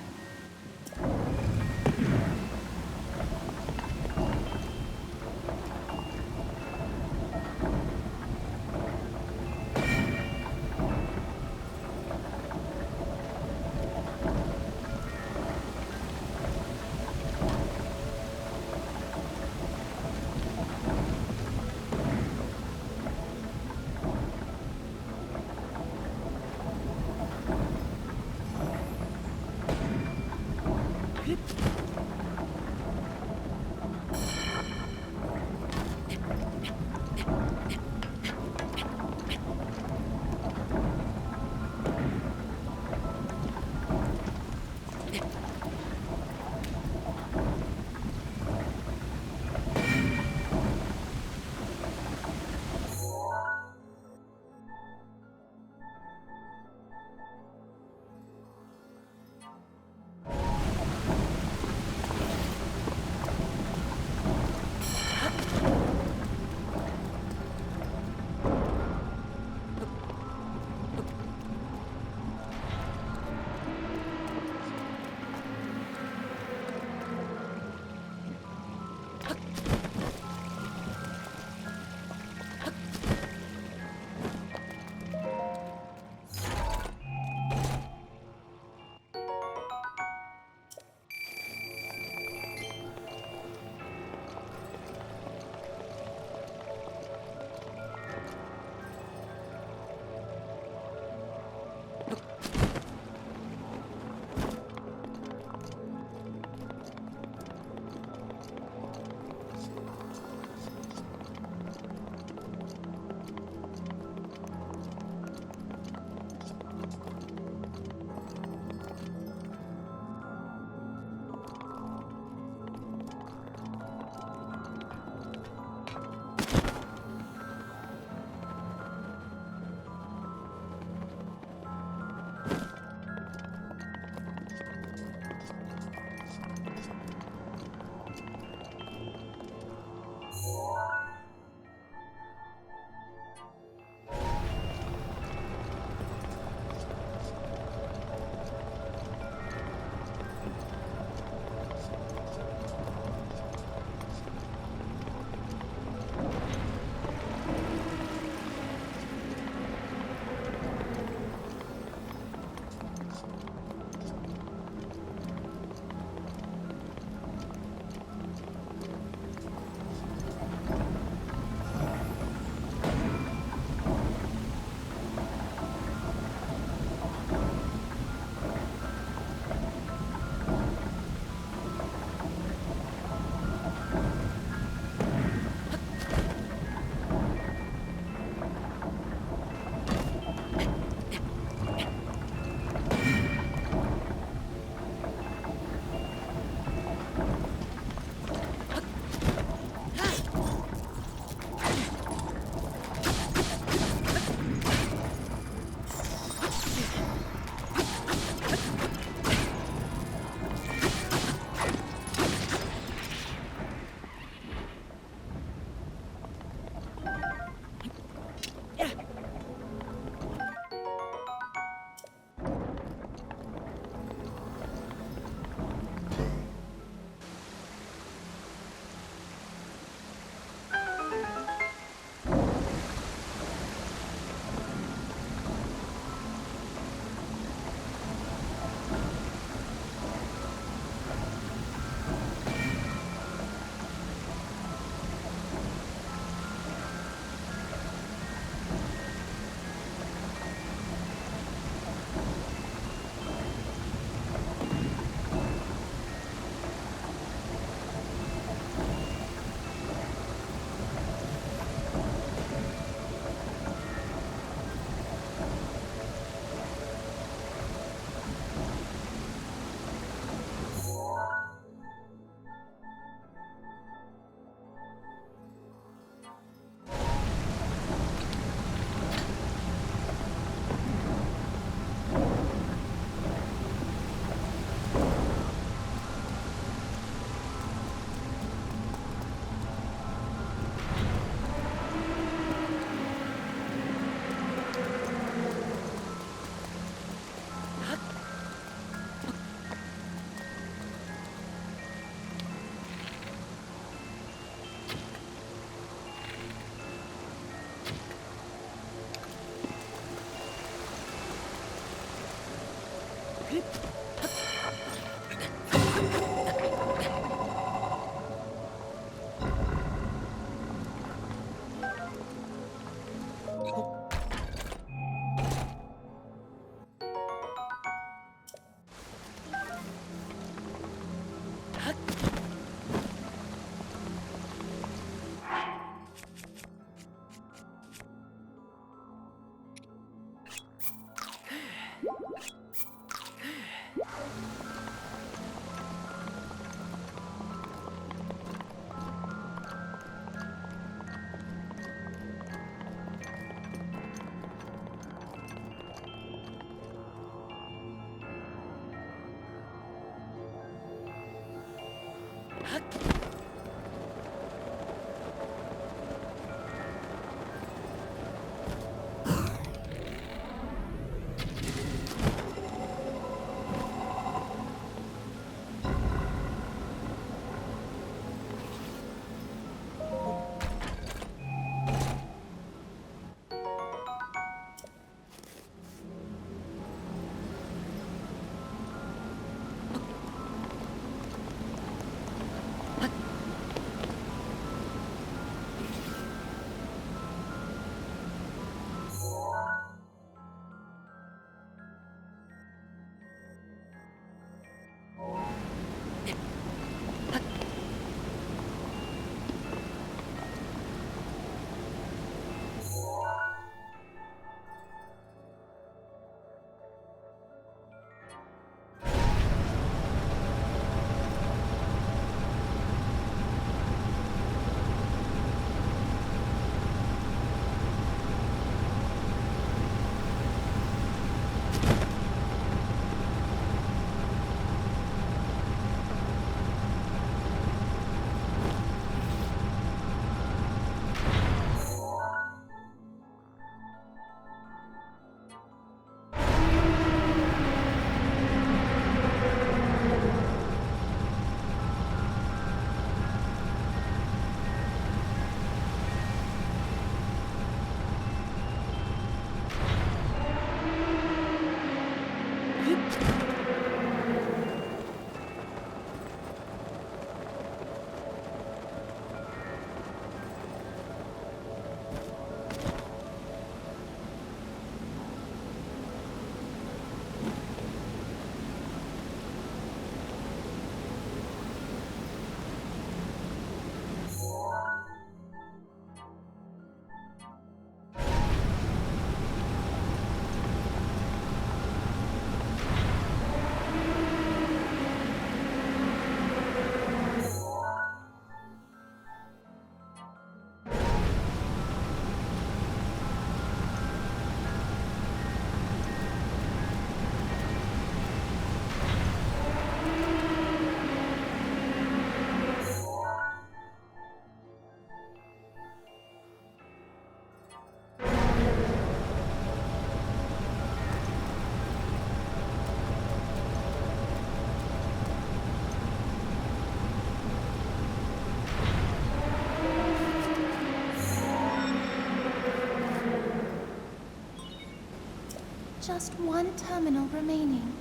just one terminal remaining.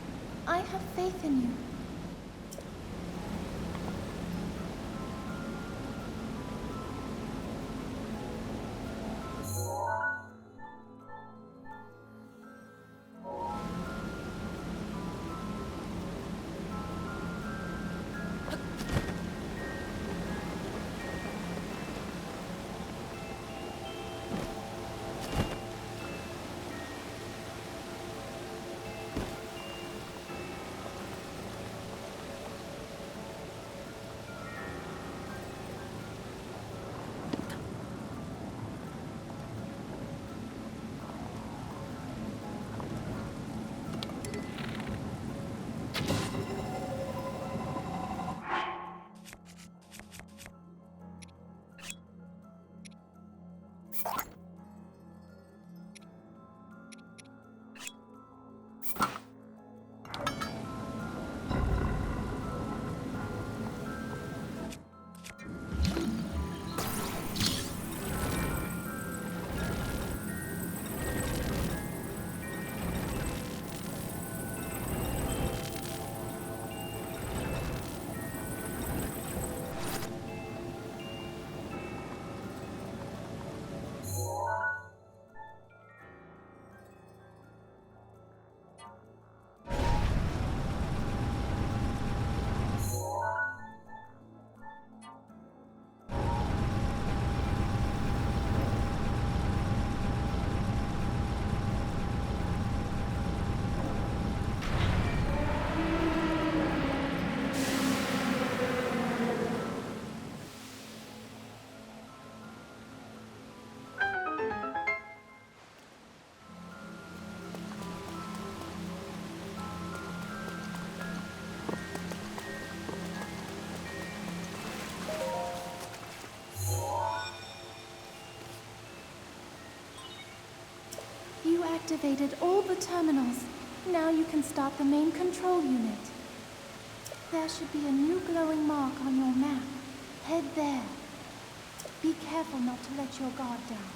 I have faith in you. You activated all the terminals. Now you can start the main control unit. There should be a new glowing mark on your map. Head there. Be careful not to let your guard down.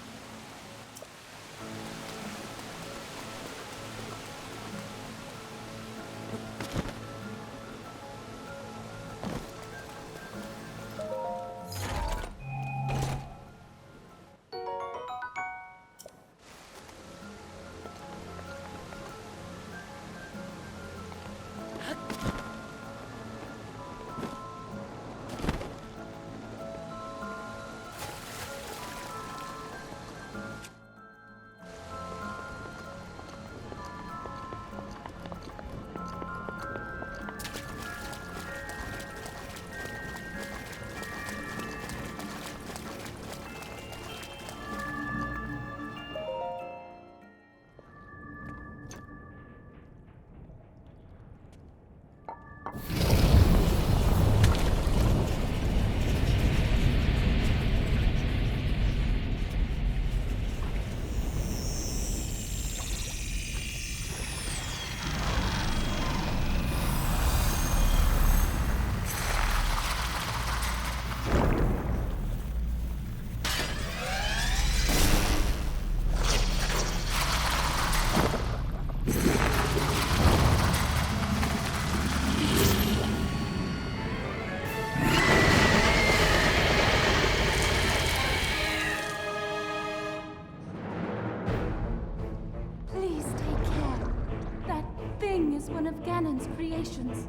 One of Ganon's creations.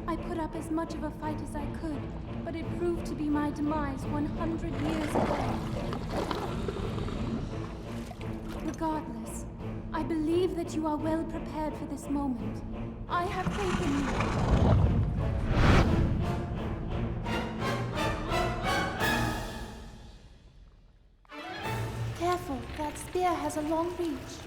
I put up as much of a fight as I could, but it proved to be my demise 100 years ago. Regardless, I believe that you are well prepared for this moment. I have faith in you. Careful, that spear has a long reach.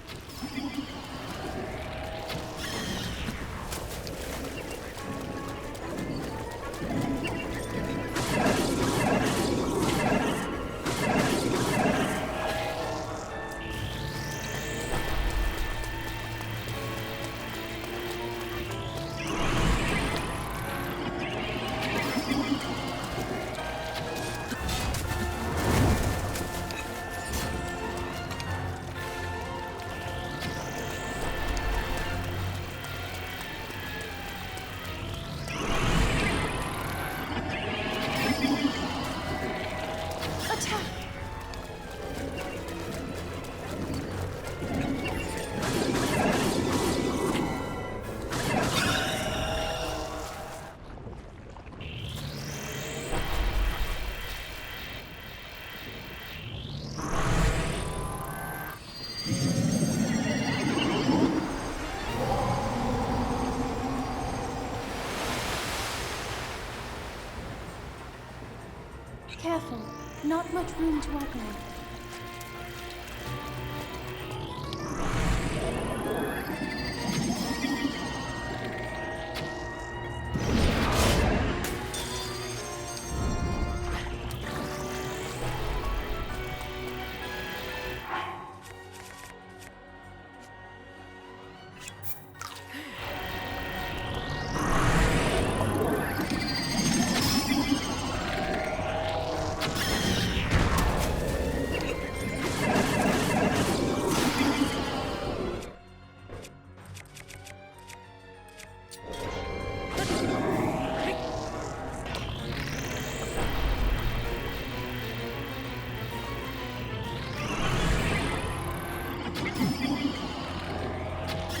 Careful, not much room to operate.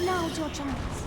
Now's your chance.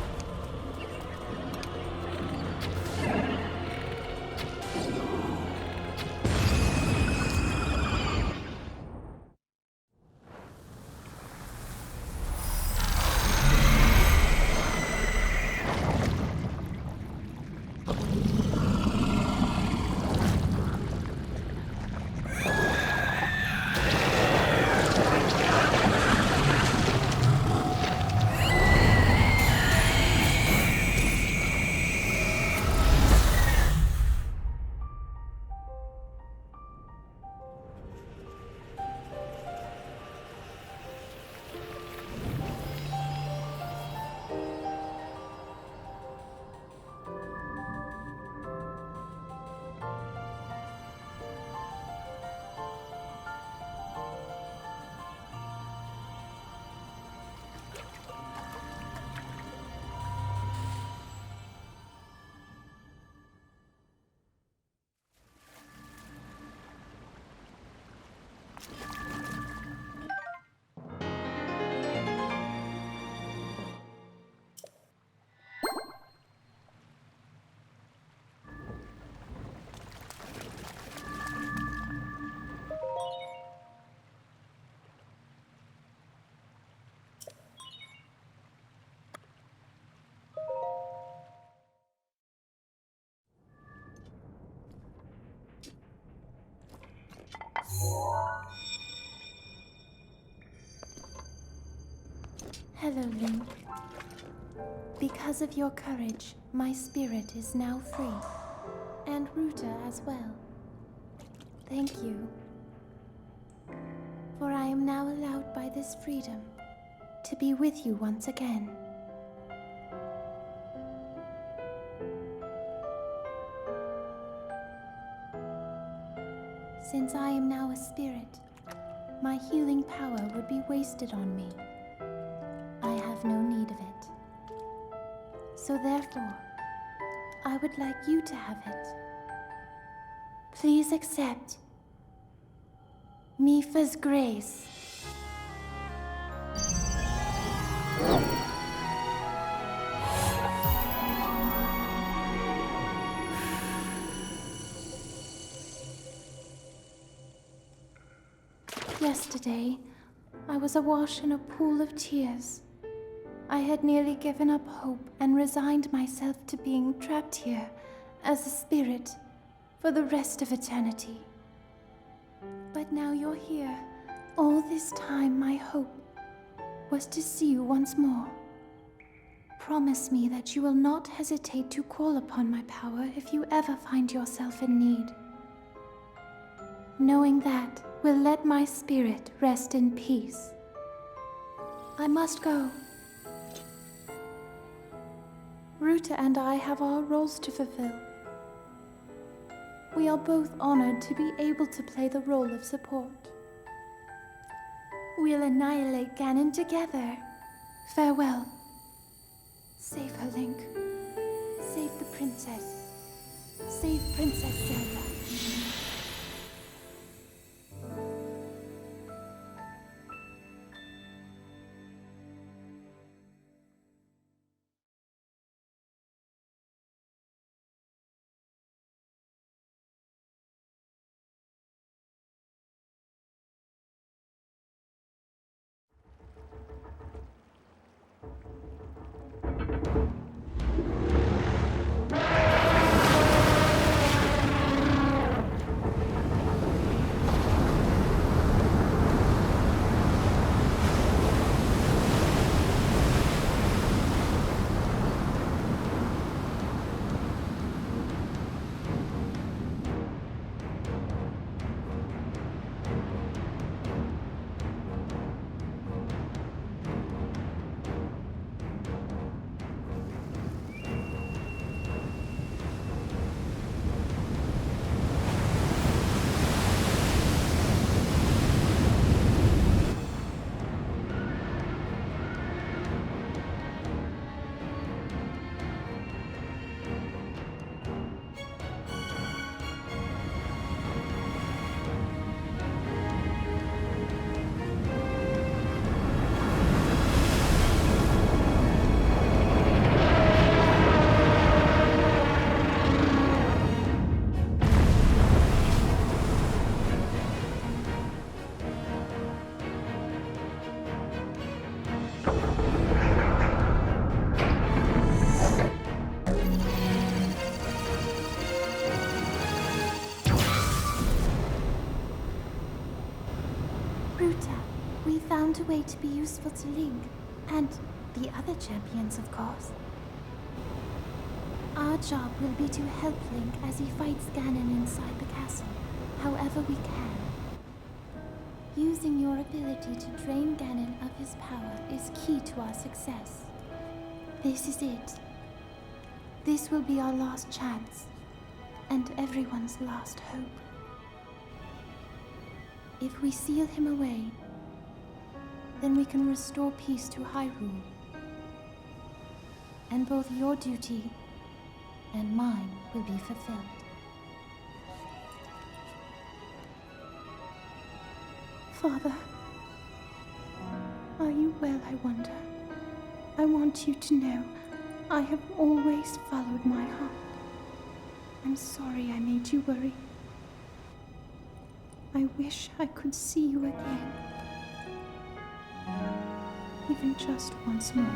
Hello, Link. Because of your courage, my spirit is now free. And Ruta as well. Thank you. For I am now allowed by this freedom to be with you once again. Since I am now a spirit, my healing power would be wasted on me. I have no need of it. So therefore, I would like you to have it. Please accept Mifa's grace. Yesterday, I was awash in a pool of tears. I had nearly given up hope and resigned myself to being trapped here as a spirit for the rest of eternity. But now you're here. All this time, my hope was to see you once more. Promise me that you will not hesitate to call upon my power if you ever find yourself in need. Knowing that will let my spirit rest in peace. I must go. Ruta and I have our roles to fulfill. We are both honored to be able to play the role of support. We'll annihilate Ganon together. Farewell. Save her, Link. Save the princess. Save Princess Zelda. Ruta, we found a way to be useful to Link, and the other champions, of course. Our job will be to help Link as he fights Ganon inside the castle, however we can. Using your ability to drain Ganon of his power is key to our success. This is it. This will be our last chance, and everyone's last hope. If we seal him away, then we can restore peace to Hyrule. And both your duty and mine will be fulfilled. Father, are you well, I wonder? I want you to know I have always followed my heart. I'm sorry I made you worry. I wish I could see you again. Even just once more.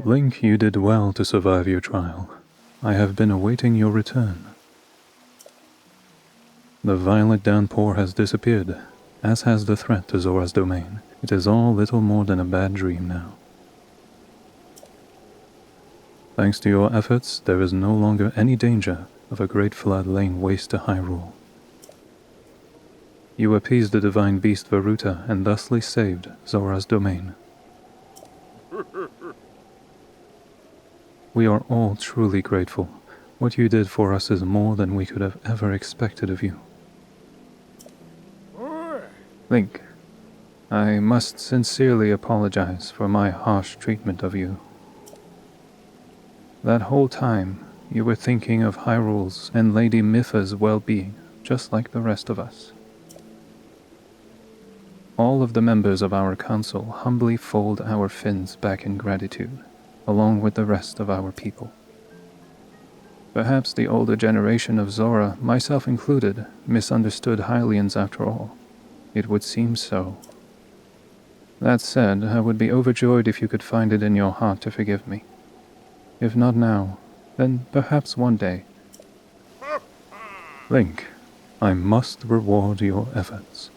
Link, you did well to survive your trial. I have been awaiting your return. The violet downpour has disappeared, as has the threat to Zora's domain. It is all little more than a bad dream now. Thanks to your efforts, there is no longer any danger of a great flood laying waste to Hyrule. You appeased the divine beast Vah Ruta and thusly saved Zora's domain. We are all truly grateful. What you did for us is more than we could have ever expected of you. Link, I must sincerely apologize for my harsh treatment of you. That whole time, you were thinking of Hyrule's and Lady Mipha's well-being, just like the rest of us. All of the members of our council humbly fold our fins back in gratitude, along with the rest of our people. Perhaps the older generation of Zora, myself included, misunderstood Hylians after all. It would seem so. That said, I would be overjoyed if you could find it in your heart to forgive me. If not now, then perhaps one day. Link, I must reward your efforts.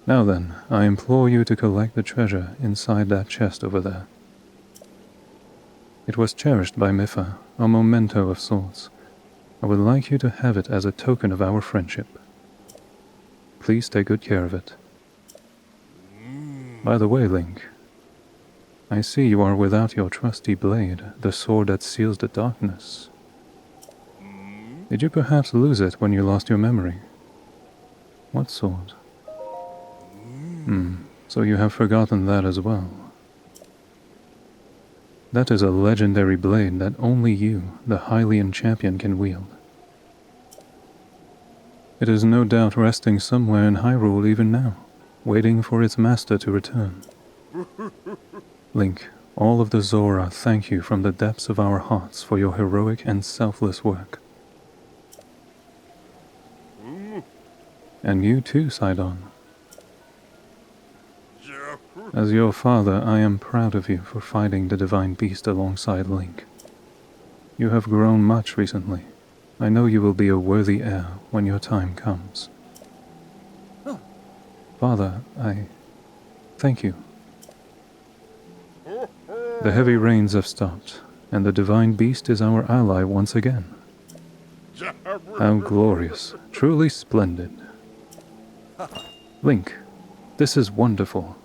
Now then, I implore you to collect the treasure inside that chest over there. It was cherished by Mipha, a memento of sorts. I would like you to have it as a token of our friendship. Please take good care of it. By the way, Link, I see you are without your trusty blade, the sword that seals the darkness. Did you perhaps lose it when you lost your memory? What sword? So you have forgotten that as well. That is a legendary blade that only you, the Hylian champion, can wield. It is no doubt resting somewhere in Hyrule even now, waiting for its master to return. Link, all of the Zora thank you from the depths of our hearts for your heroic and selfless work. And you too, Sidon. As your father, I am proud of you for fighting the divine beast alongside Link. You have grown much recently. I know you will be a worthy heir when your time comes. Father, I thank you. The heavy rains have stopped, and the divine beast is our ally once again. How glorious, truly splendid. Link, this is wonderful.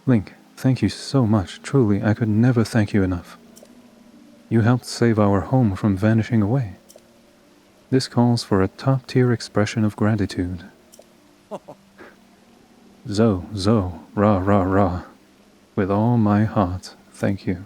Link, thank you so much. Truly, I could never thank you enough. You helped save our home from vanishing away. This calls for a top-tier expression of gratitude. Zo, rah. With all my heart, thank you.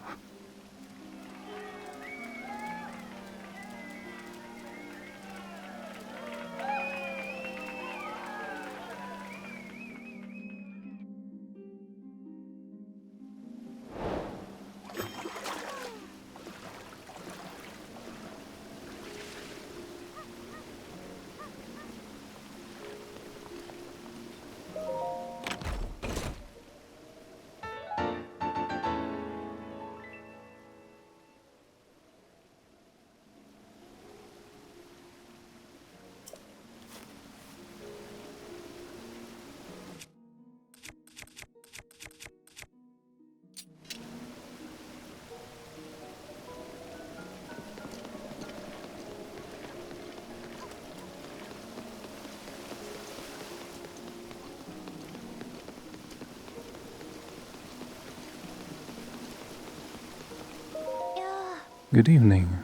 Good evening.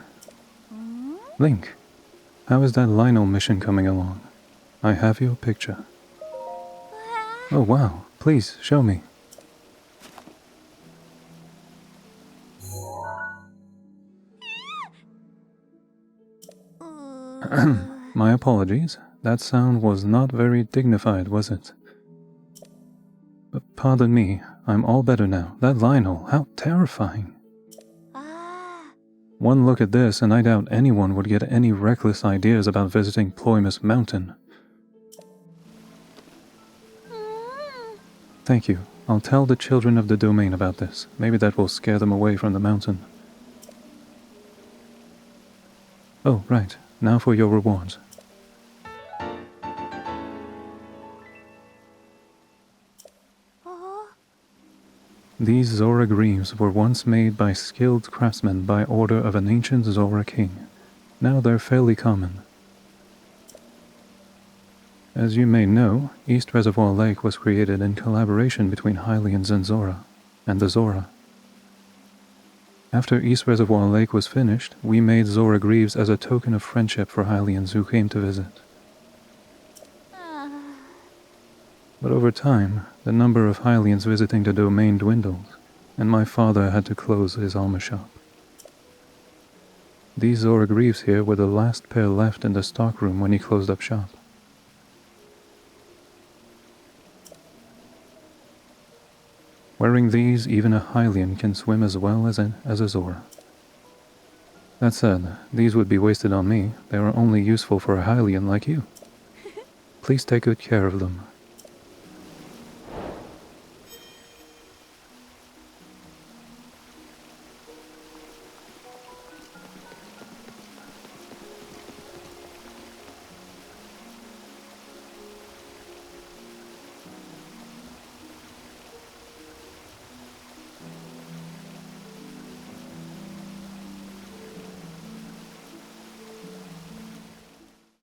Link, how is that Lionel mission coming along? I have your picture. Oh wow, please show me. My apologies. That sound was not very dignified, was it? But pardon me, I'm all better now. That Lionel, how terrifying. One look at this and I doubt anyone would get any reckless ideas about visiting Ploymus Mountain. Thank you. I'll tell the children of the domain about this. Maybe that will scare them away from the mountain. Oh, right. Now for your rewards. These Zora greaves were once made by skilled craftsmen by order of an ancient Zora king. Now they're fairly common. As you may know, East Reservoir Lake was created in collaboration between Hylians and Zora, and the Zora. After East Reservoir Lake was finished, we made Zora greaves as a token of friendship for Hylians who came to visit. But over time, the number of Hylians visiting the domain dwindled, and my father had to close his armor shop. These Zora greaves here were the last pair left in the stockroom when he closed up shop. Wearing these, even a Hylian can swim as well as a Zora. That said, these would be wasted on me. They are only useful for a Hylian like you. Please take good care of them.